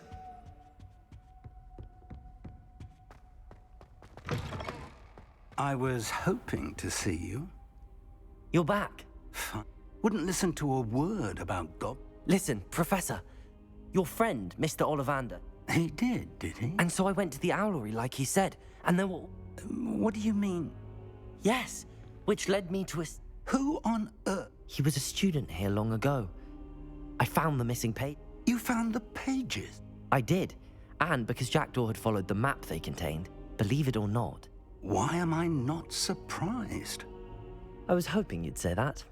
I was hoping to see you. You're back. Wouldn't listen to a word about God. Listen, Professor. Your friend, Mr. Ollivander. He did he? And so I went to the owlery like he said, and then what... What do you mean? Yes, which led me to a... Who on earth? He was a student here long ago. I found the missing page. You found the pages? I did. And because Jackdaw had followed the map they contained, believe it or not. Why am I not surprised? I was hoping you'd say that.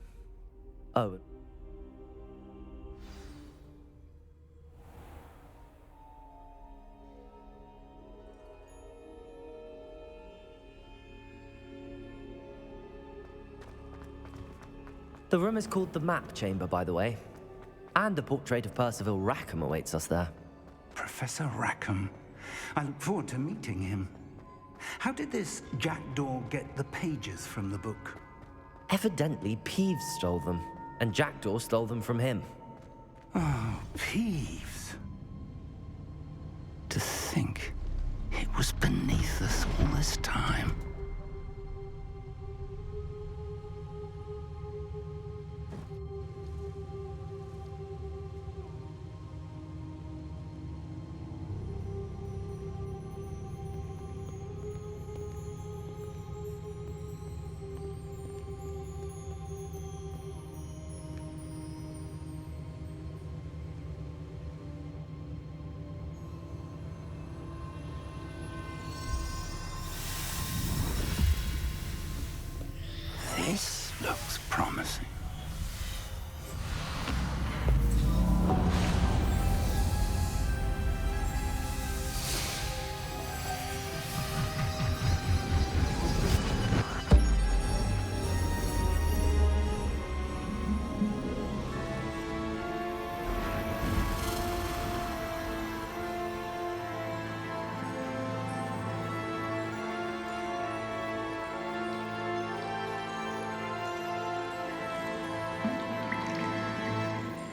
Oh. The room is called the Map Chamber, by the way. And a portrait of Percival Rackham awaits us there. Professor Rackham. I look forward to meeting him. How did this Jackdaw get the pages from the book? Evidently, Peeves stole them, and Jackdaw stole them from him. Oh, Peeves. To think it was beneath us all this time. This looks promising.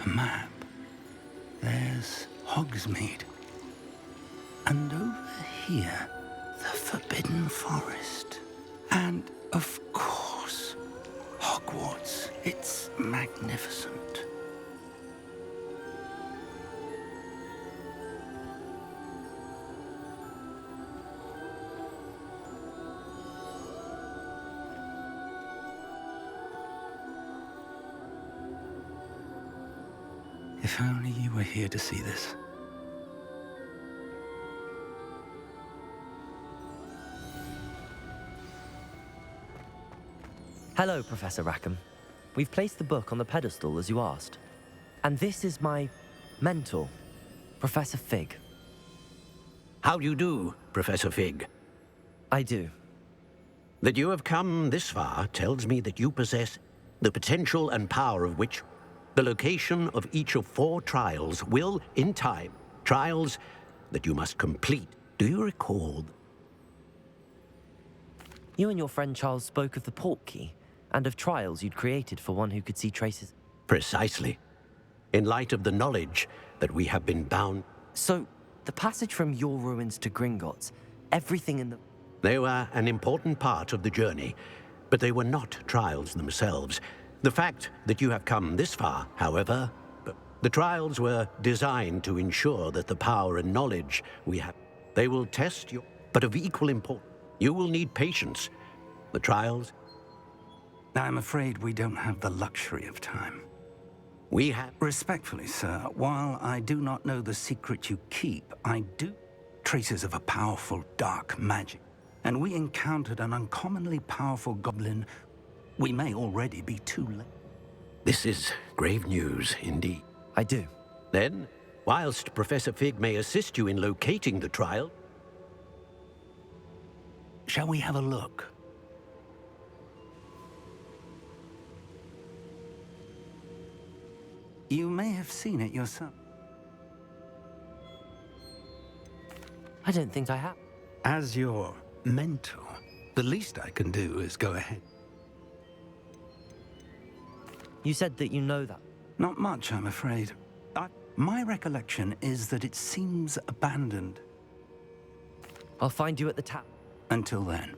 A map. There's Hogsmeade. And over here, the Forbidden Forest. And, of course, Hogwarts. It's magnificent. If only you were here to see this. Hello, Professor Rackham. We've placed the book on the pedestal as you asked. And this is my mentor, Professor Fig. How do you do, Professor Fig? I do. That you have come this far tells me that you possess the potential and power of which the location of each of 4 trials will, in time, trials that you must complete. Do you recall? You and your friend Charles spoke of the portkey and of trials you'd created for one who could see traces. Precisely. In light of the knowledge that we have been bound... So, the passage from your ruins to Gringotts, everything in the... They were an important part of the journey, but they were not trials themselves. The fact that you have come this far, however, the trials were designed to ensure that the power and knowledge we have... They will test your... But of equal importance, you will need patience. The trials... I'm afraid we don't have the luxury of time. We have... Respectfully, sir, while I do not know the secret you keep, I do traces of a powerful dark magic. And we encountered an uncommonly powerful goblin. We may already be too late. This is grave news, indeed. I do. Then, whilst Professor Fig may assist you in locating the trial... Shall we have a look? You may have seen it yourself. I don't think I have. As your mentor, the least I can do is go ahead. You said that you know that. Not much, I'm afraid. My recollection is that it seems abandoned. I'll find you at the tap. Until then.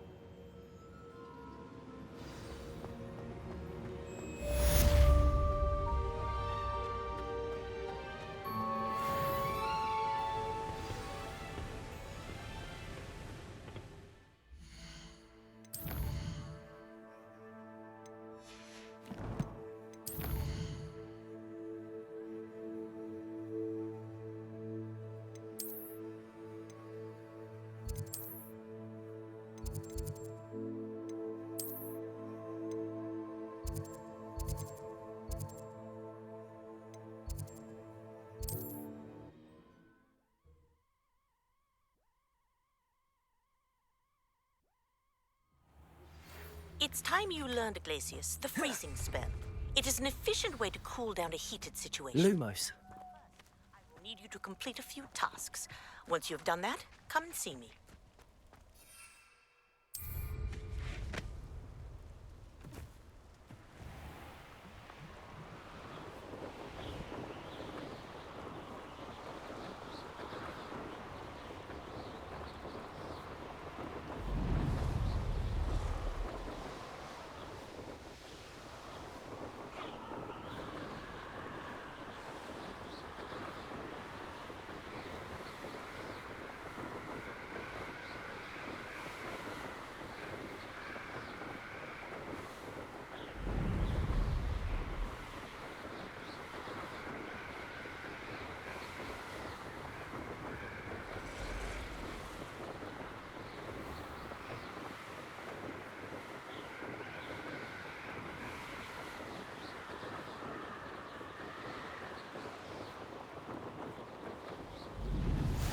It's time you learned, Glacius, the freezing spell. It is an efficient way to cool down a heated situation. Lumos. I will need you to complete a few tasks. Once you've done that, come and see me.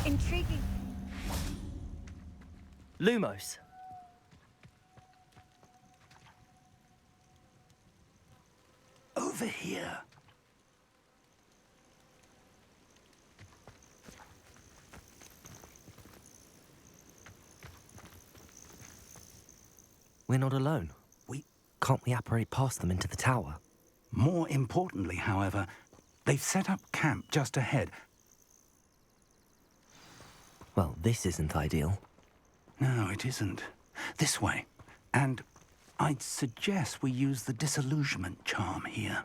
Intriguing. Lumos. Over here. We're not alone. Can't we apparate past them into the tower? More importantly, however, they've set up camp just ahead. Well, this isn't ideal. No, it isn't. This way. And I'd suggest we use the disillusionment charm here.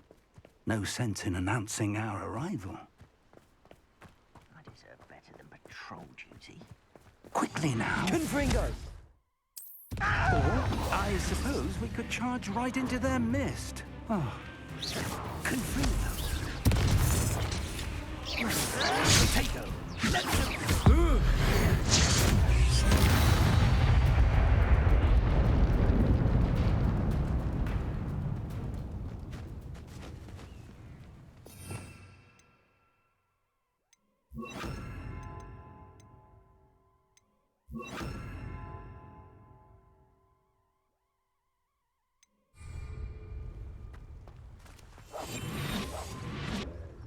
No sense in announcing our arrival. I deserve better than patrol duty. Quickly now. Confringo! Or, I suppose we could charge right into their mist. Oh. Confringo. Potato.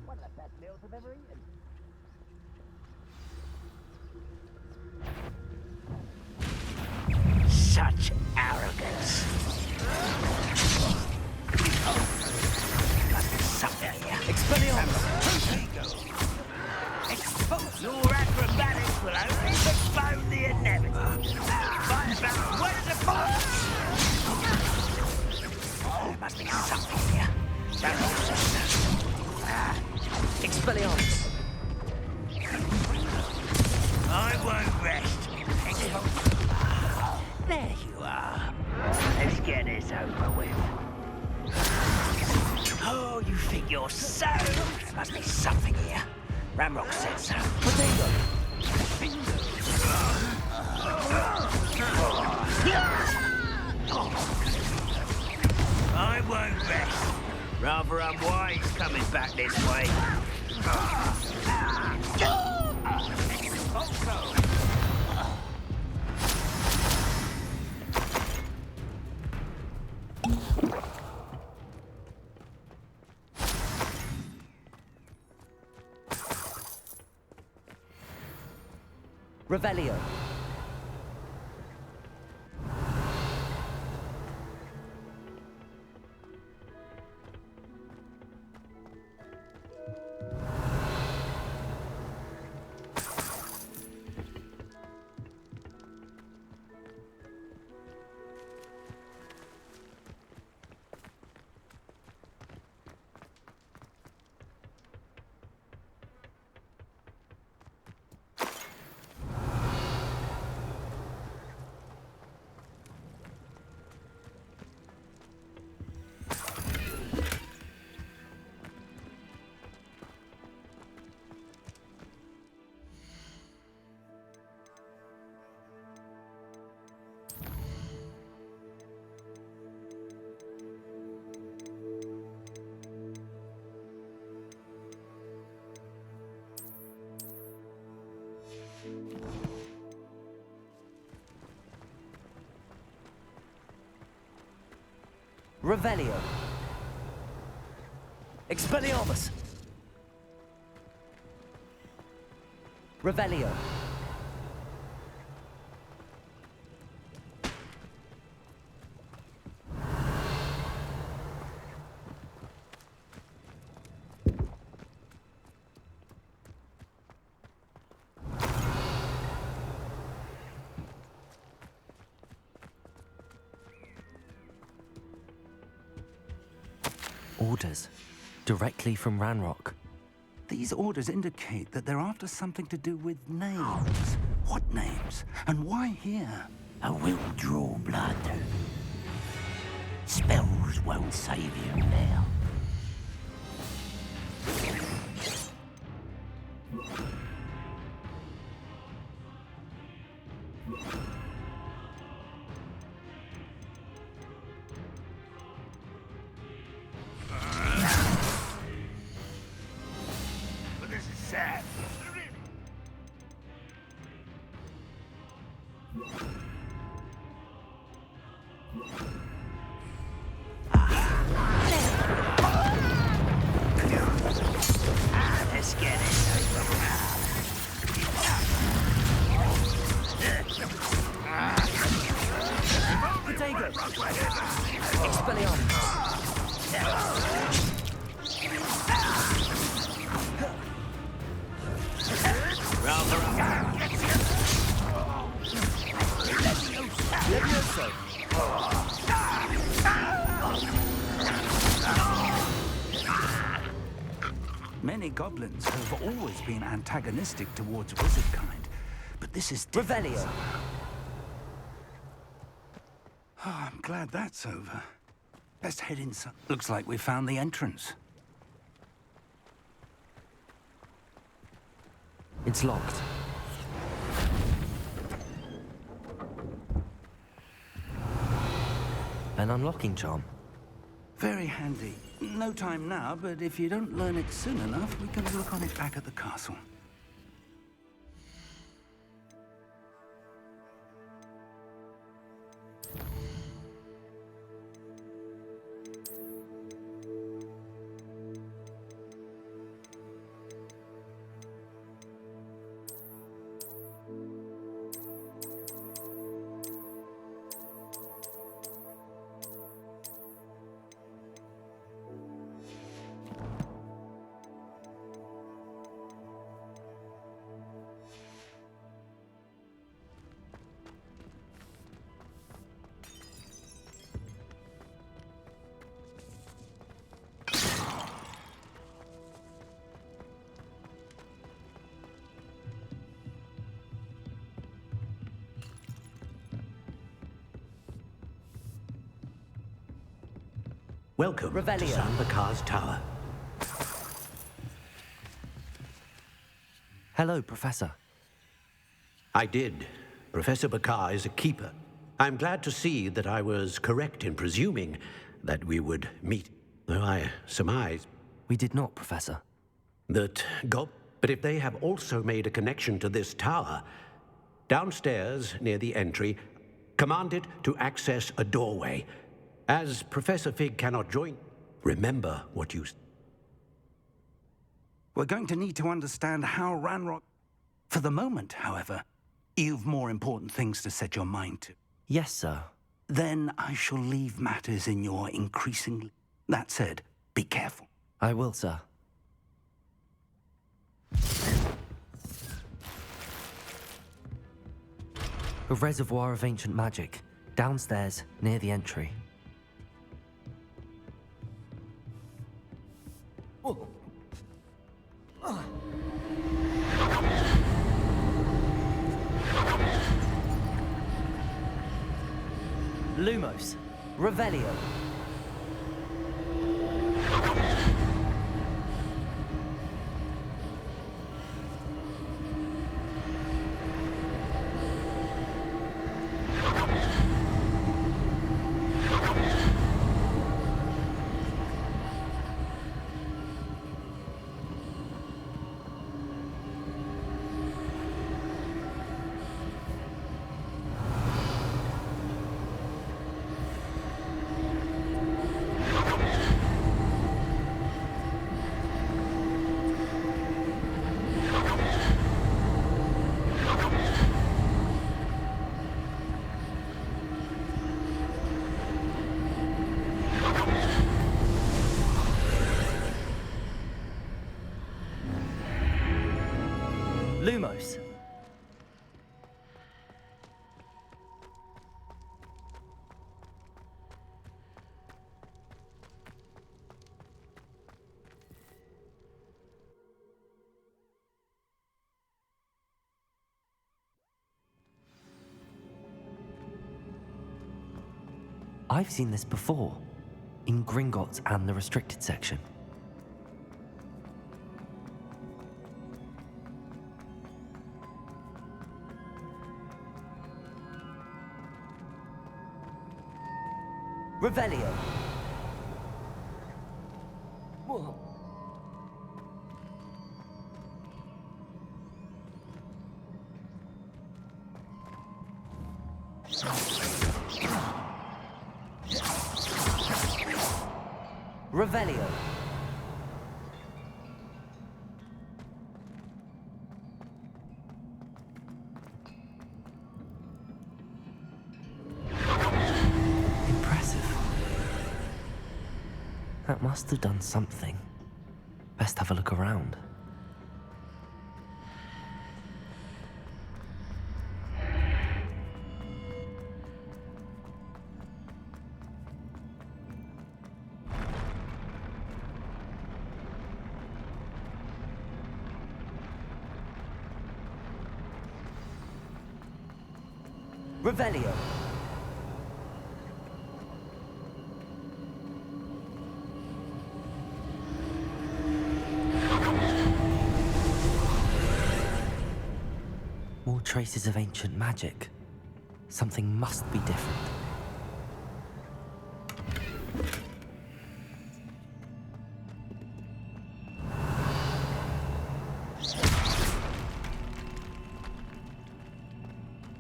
One of the best meals I've ever eaten. Such arrogance. Got something here. Expelliarmus! Your acrobatics will only postpone the inevitable. Fight about what is the boss? There must be something here. Expelliarmus! I won't rest. Ramrock said so. Potato! I won't rest. Rather unwise coming back this way. Revelio. Revelio. Expelliarmus. Revelio. Orders. Directly from Ranrock. These orders indicate that they're after something to do with names. What names? And why here? I will draw blood. Spells won't save you now. But this is sad. Let's get it. Potato. Expelliarmus. Levioso. Many goblins have always been antagonistic towards wizard kind, but this is different. Revelio. Oh, I'm glad that's over. Let's head inside. Looks like we found the entrance. It's locked. An unlocking charm. Very handy. No time now, but if you don't learn it soon enough, we can work on it back at the castle. Welcome to Revelio. San Bakar's Tower. Hello, Professor. I did. Professor Bakar is a keeper. I'm glad to see that I was correct in presuming that we would meet. Though I surmise... We did not, Professor. But if they have also made a connection to this tower, downstairs near the entry, command it to access a doorway. As Professor Fig cannot join, remember what you... We're going to need to understand how Ranrock... For the moment, however, you've more important things to set your mind to. Yes, sir. Then I shall leave matters in your increasingly... That said, be careful. I will, sir. A reservoir of ancient magic, downstairs, near the entry. Lumos, Revelio. Lumos. I've seen this before, in Gringotts and the restricted section. Revelio. Whoa. Revelio. That must have done something. Best have a look around. Revelio. More traces of ancient magic. Something must be different.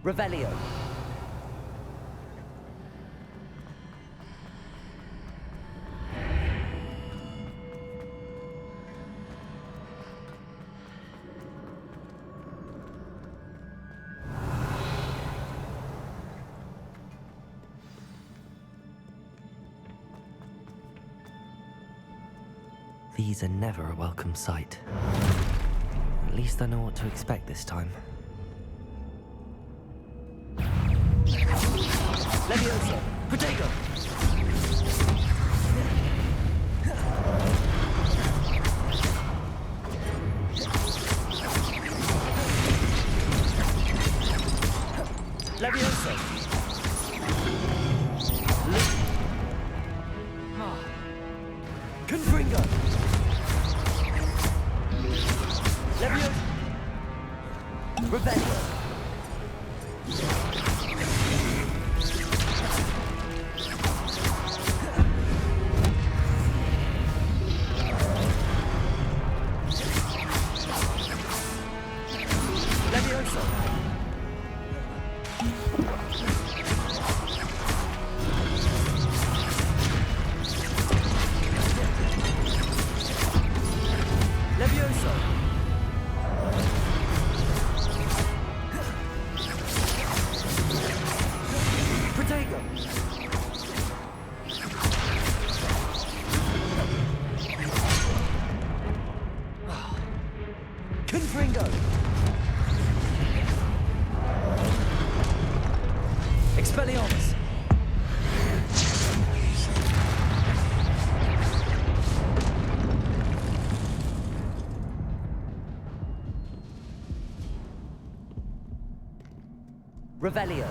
Revelio. These are never a welcome sight. At least I know what to expect this time. Leviosa! Protego! Leviosa! Confringo! Leviosa! Rebellion. Levioso. Levioso. Protego. Confringo. Expelliarmus. Revelio.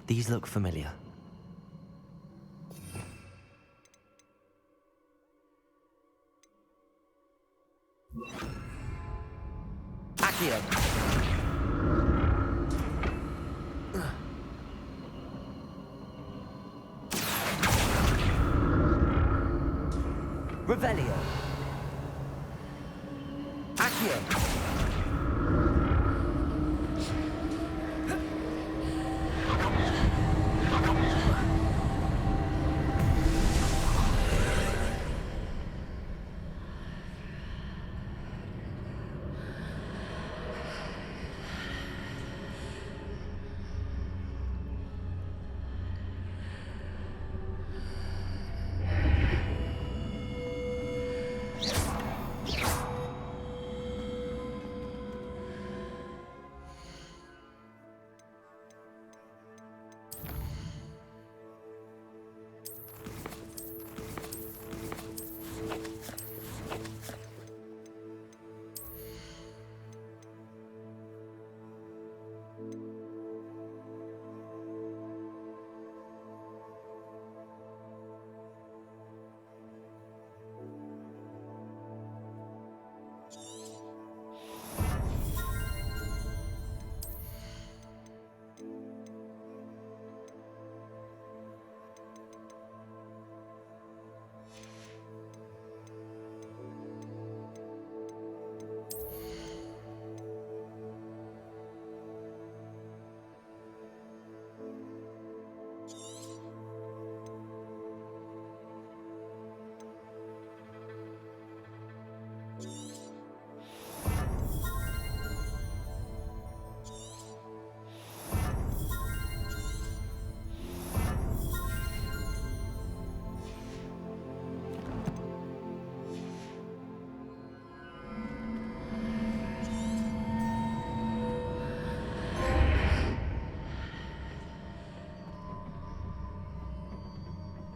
These look familiar. Accio. Revelio. Accio.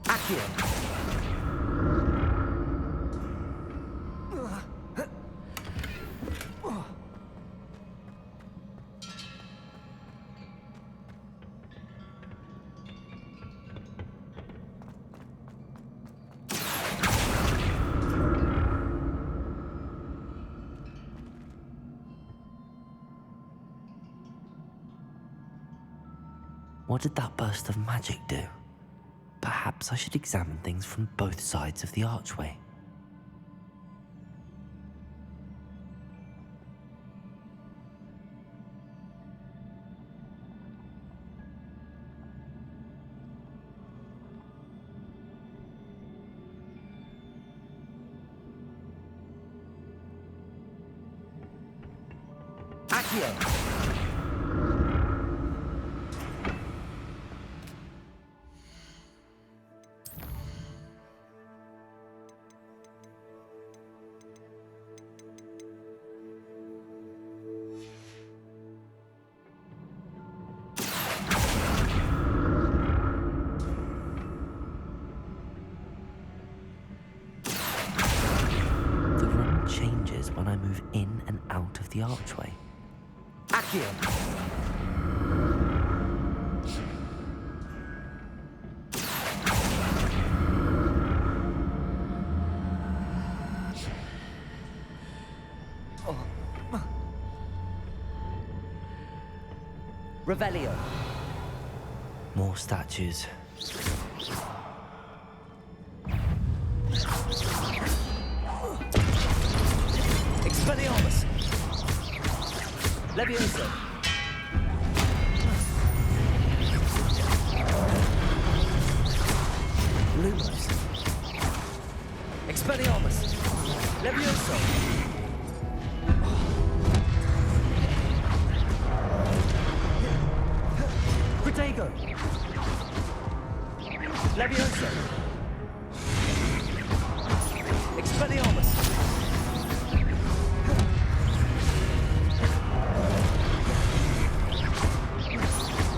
Accio. What did that burst of magic do? Perhaps I should examine things from both sides of the archway. Accio! When I move in and out of the archway. Accio! Revelio. More statues. Expelliarmus. Levioso. Lumos. Expelliarmus. Levioso. Protego. Levioso. Expelliarmus.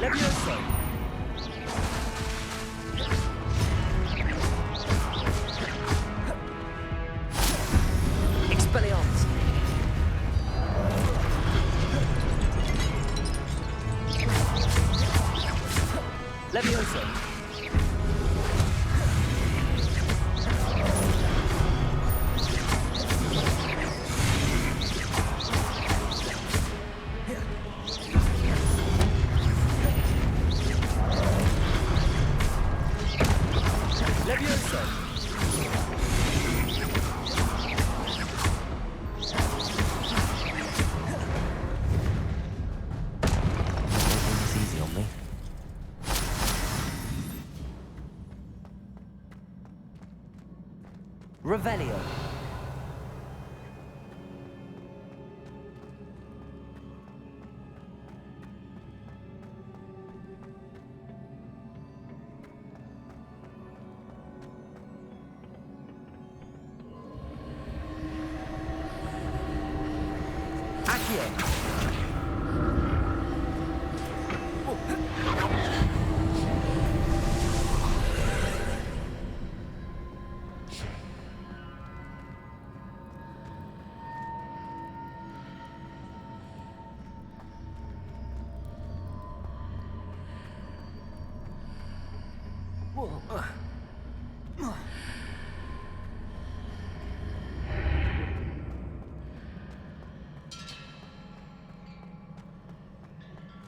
Levioso. Expelliarmus. Levioso. Levioso. It's easy on me. Revelio. Accio.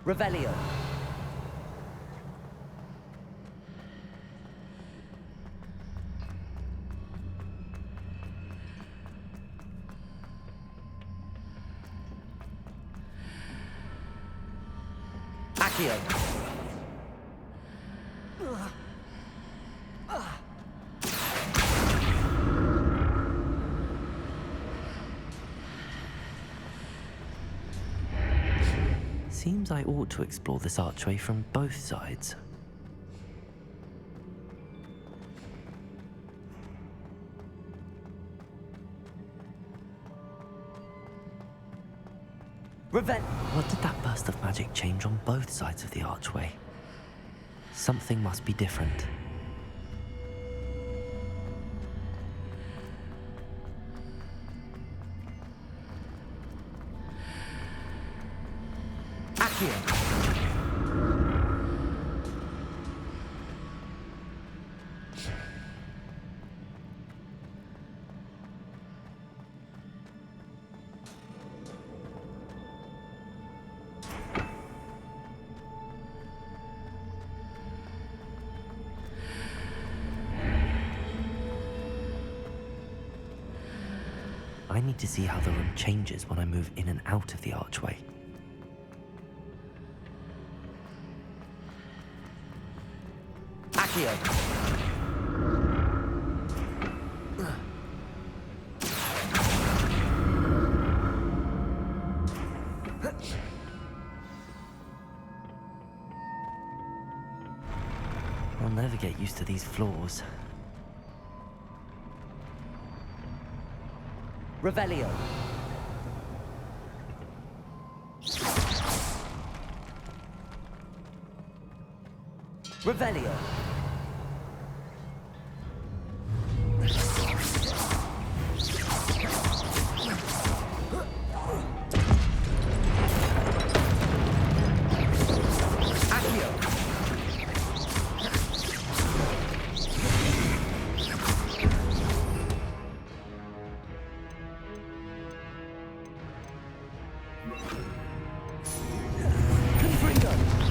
Revelio. Accio. Seems I ought to explore this archway from both sides. What did that burst of magic change on both sides of the archway? Something must be different. Accio. I need to see how the room changes when I move in and out of the archway. Accio. I'll never get used to these floors. Revelio. Revelio. Confringo.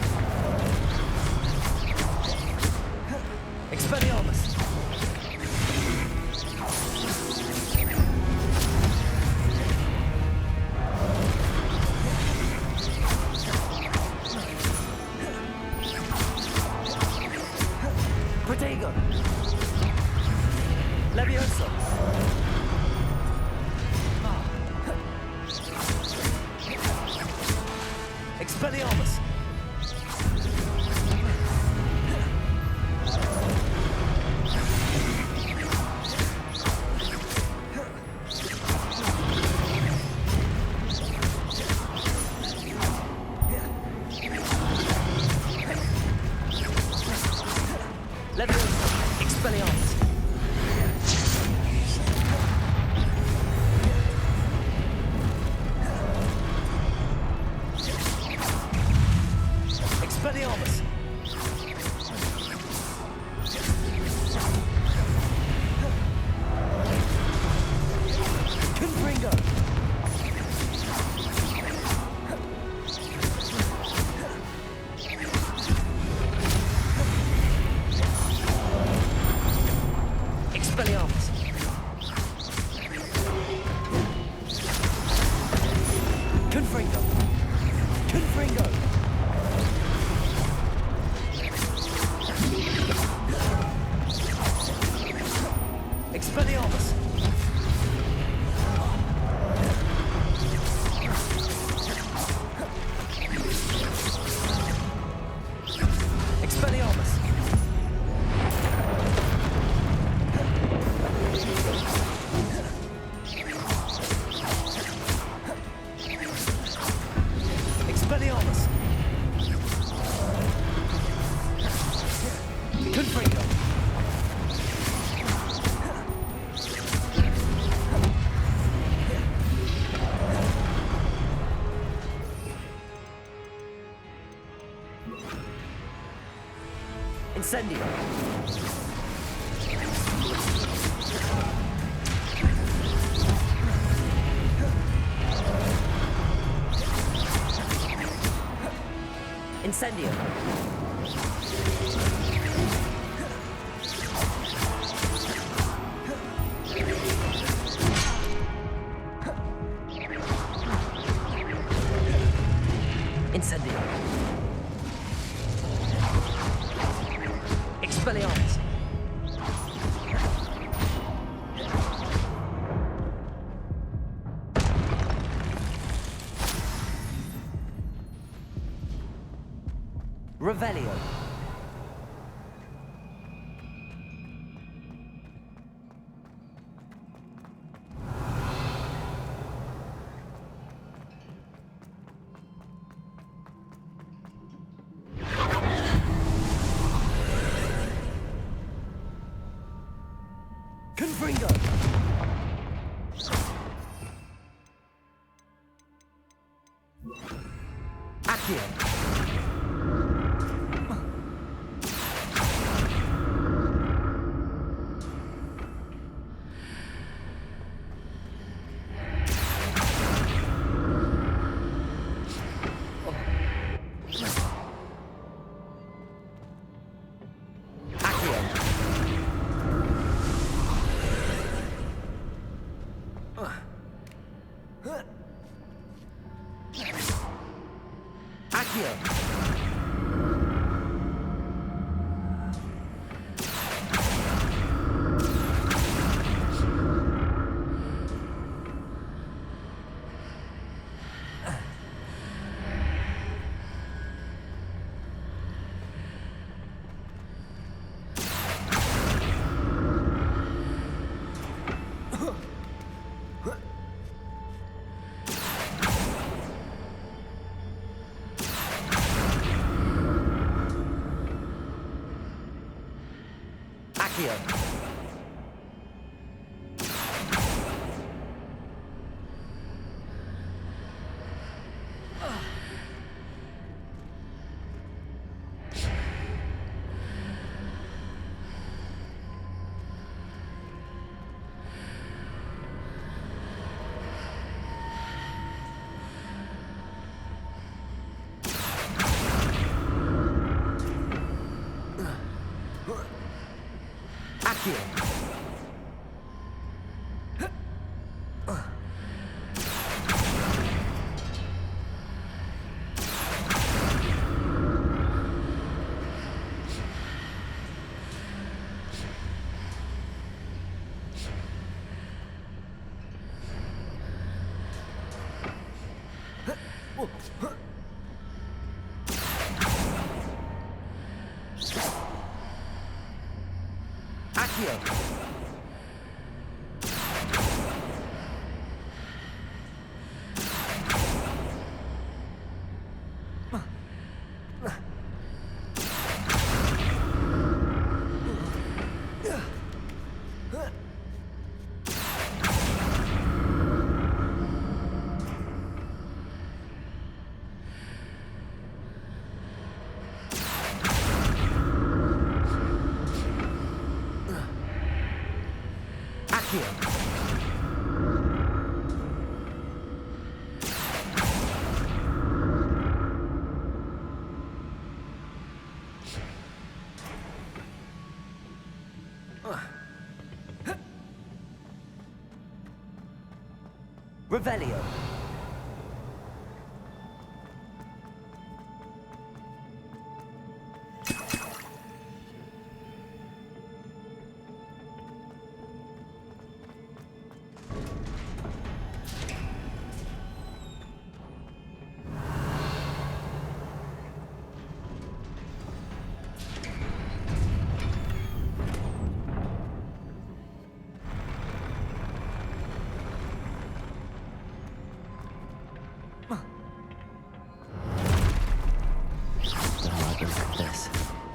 Leviosa! Expelliarmus! Incendio! Incendio! Incendio! Expelliarmus! Revelio! Confringo! Accio! Revelio.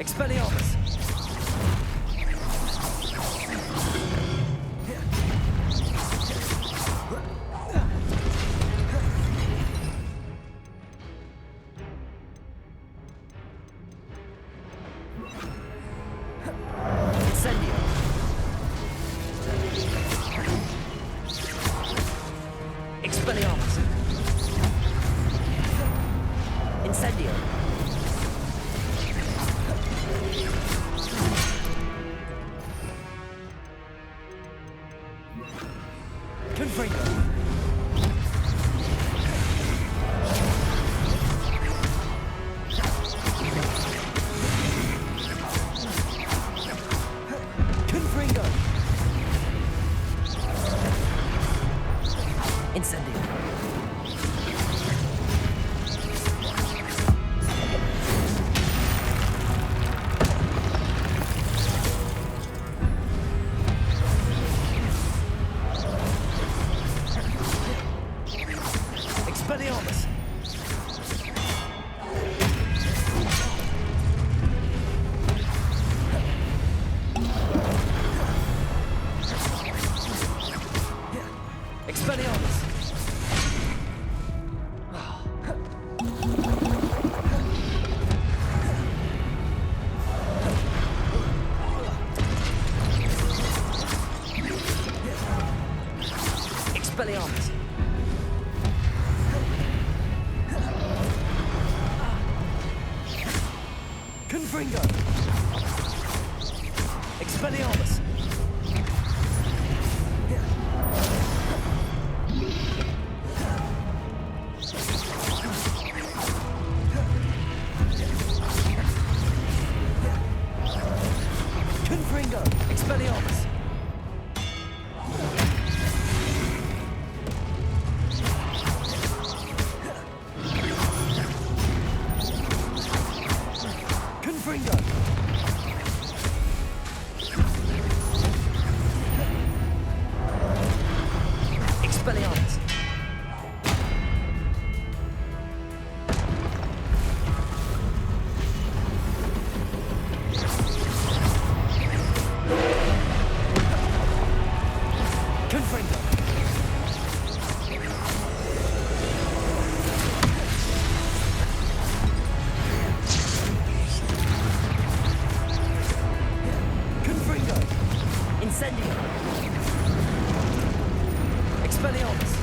Expelliarmus! Incendio! Expelliarmus! Incendio! Expelliarmus! Confringo! Expelliarmus! Confringo! Expelliarmus! Expelliarmus! Confringo! Confringo! Incendio! Expelliarmus!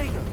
Omega!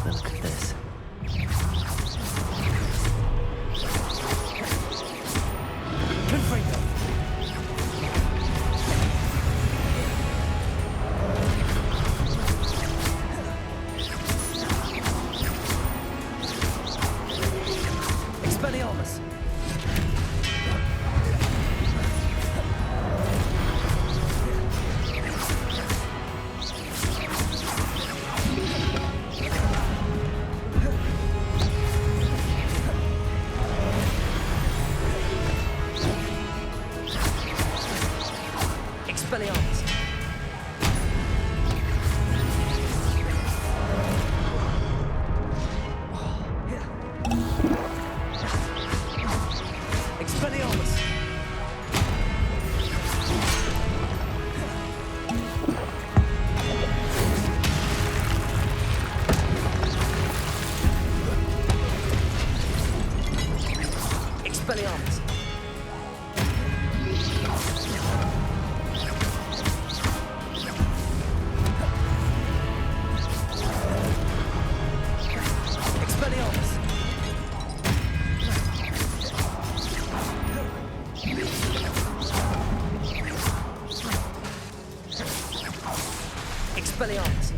Look at this. Expelliarmus! Expelliarmus! Expelliarmus! Expelliarmus! Expelliarmus! Expelliarmus!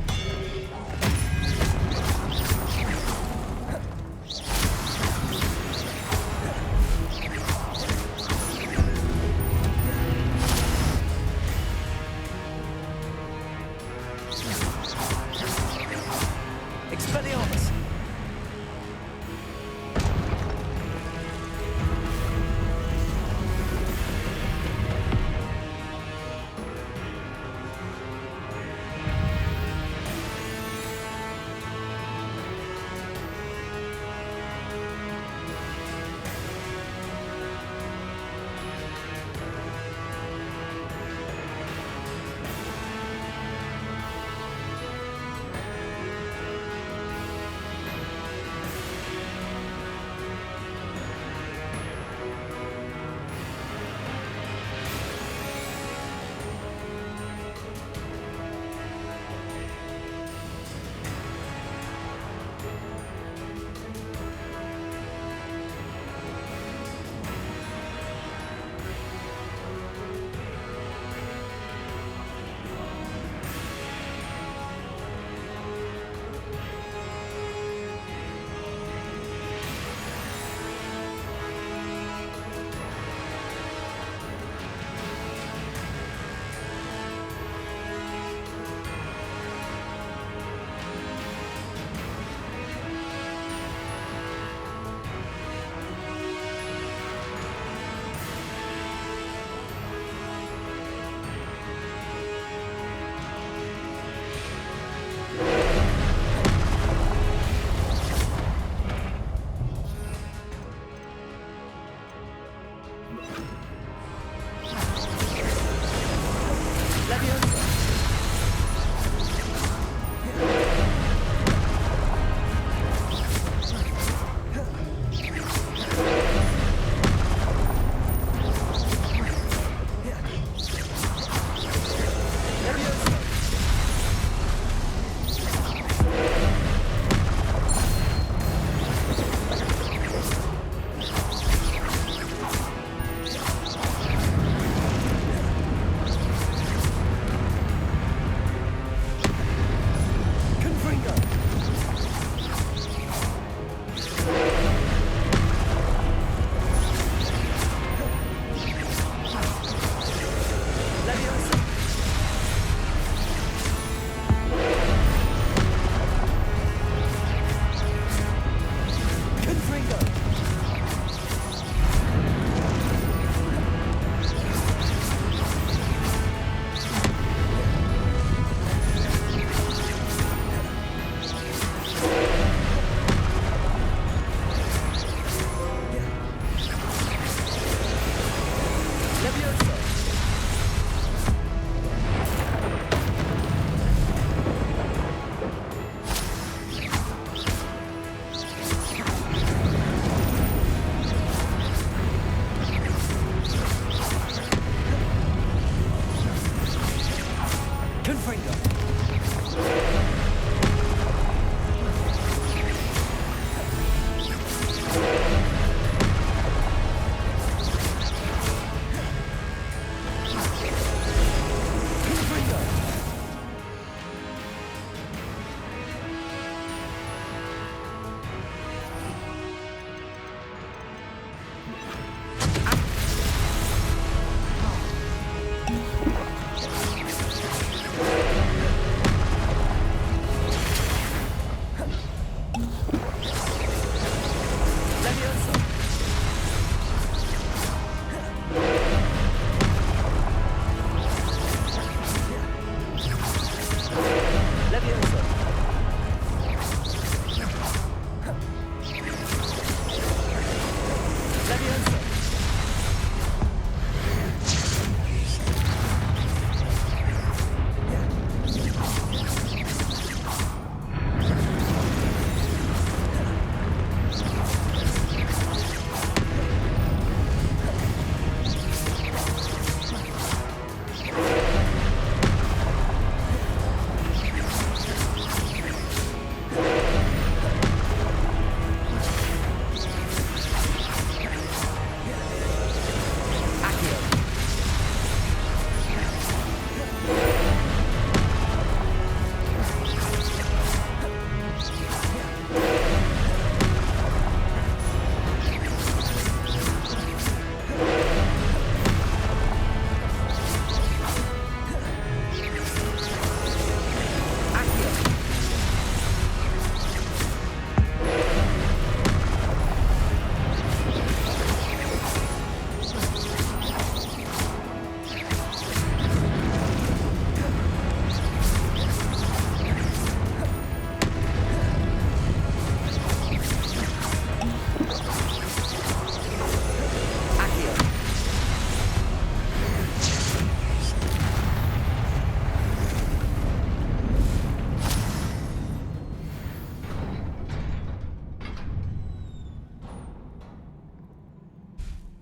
Expelliarmus!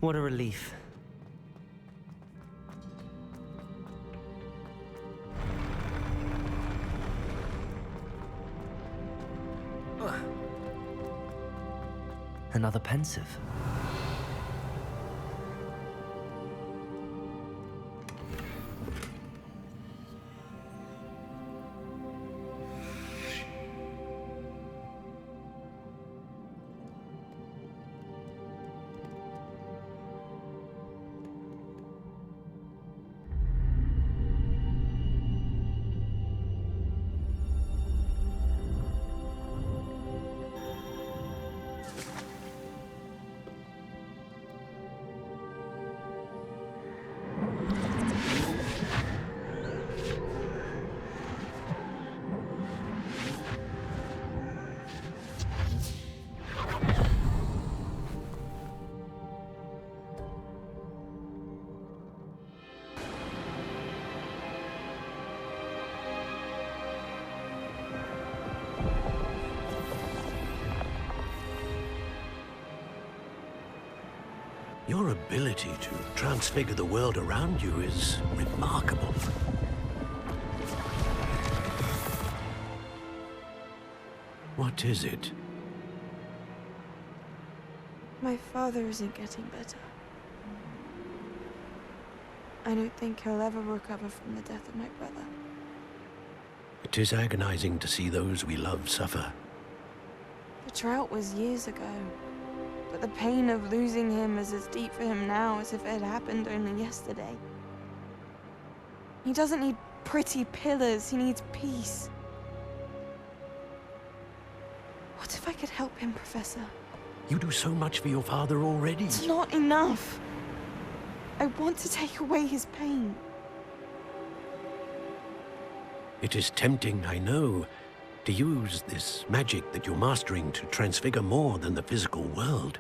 What a relief. Another pensive. Your ability to transfigure the world around you is remarkable. What is it? My father isn't getting better. I don't think he'll ever recover from the death of my brother. It is agonizing to see those we love suffer. The drought was years ago. But the pain of losing him is as deep for him now as if it had happened only yesterday. He doesn't need pretty pillars, he needs peace. What if I could help him, Professor? You do so much for your father already. It's not enough. I want to take away his pain. It is tempting, I know, to use this magic that you're mastering to transfigure more than the physical world.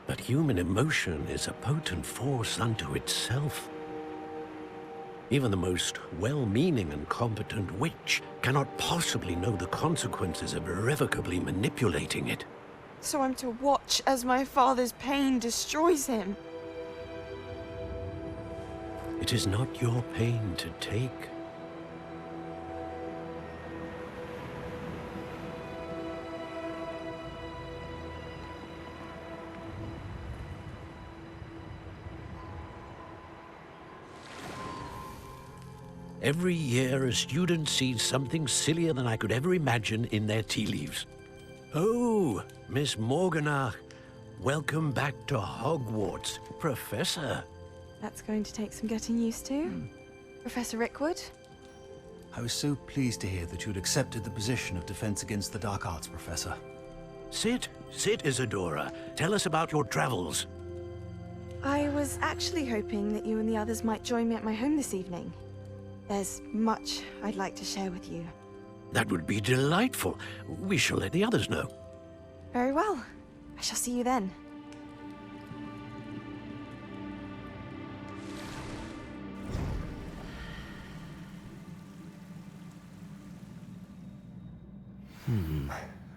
But human emotion is a potent force unto itself. Even the most well-meaning and competent witch cannot possibly know the consequences of irrevocably manipulating it. So I'm to watch as my father's pain destroys him. It is not your pain to take. Every year, a student sees something sillier than I could ever imagine in their tea leaves. Oh, Miss Morganach, welcome back to Hogwarts, Professor. That's going to take some getting used to. Professor Rickwood? I was so pleased to hear that you had accepted the position of Defense Against the Dark Arts, Professor. Sit, Isadora. Tell us about your travels. I was actually hoping that you and the others might join me at my home this evening. There's much I'd like to share with you. That would be delightful. We shall let the others know. Very well. I shall see you then.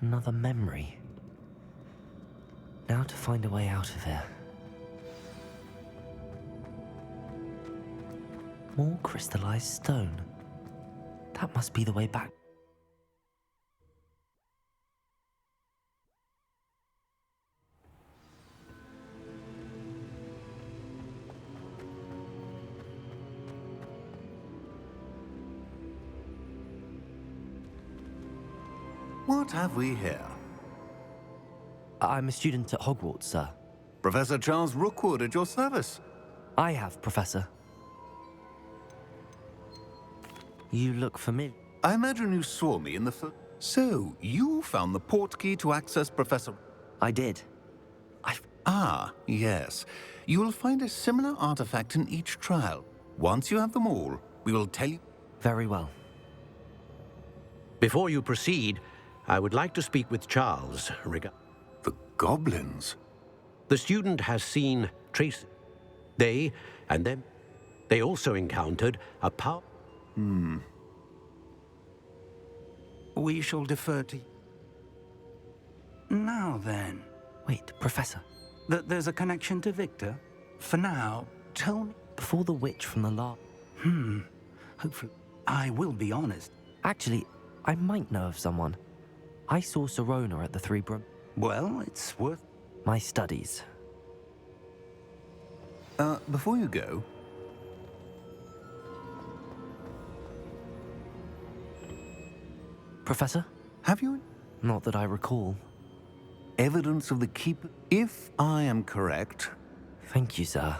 Another memory. Now to find a way out of here. More crystallized stone. That must be the way back. What have we here? I'm a student at Hogwarts, sir. Professor Charles Rookwood at your service. I have, Professor. You look familiar. I imagine you saw me in the So, you found the portkey to access Professor... I did. Ah, yes. You will find a similar artifact in each trial. Once you have them all, we will tell you... Very well. Before you proceed, I would like to speak with Charles regarding... The goblins? The student has seen traces. They, and them, they also encountered a power... We shall defer to... Now then. Wait, Professor. that there's a connection to Victor? For now, tell me. Before the witch from the lot. Hopefully. I will be honest. Actually, I might know of someone. I saw Serona at the Three Brum. Well, it's worth... My studies. Before you go... Professor? Have you... Not that I recall. Evidence of the Keeper? If I am correct... Thank you, sir.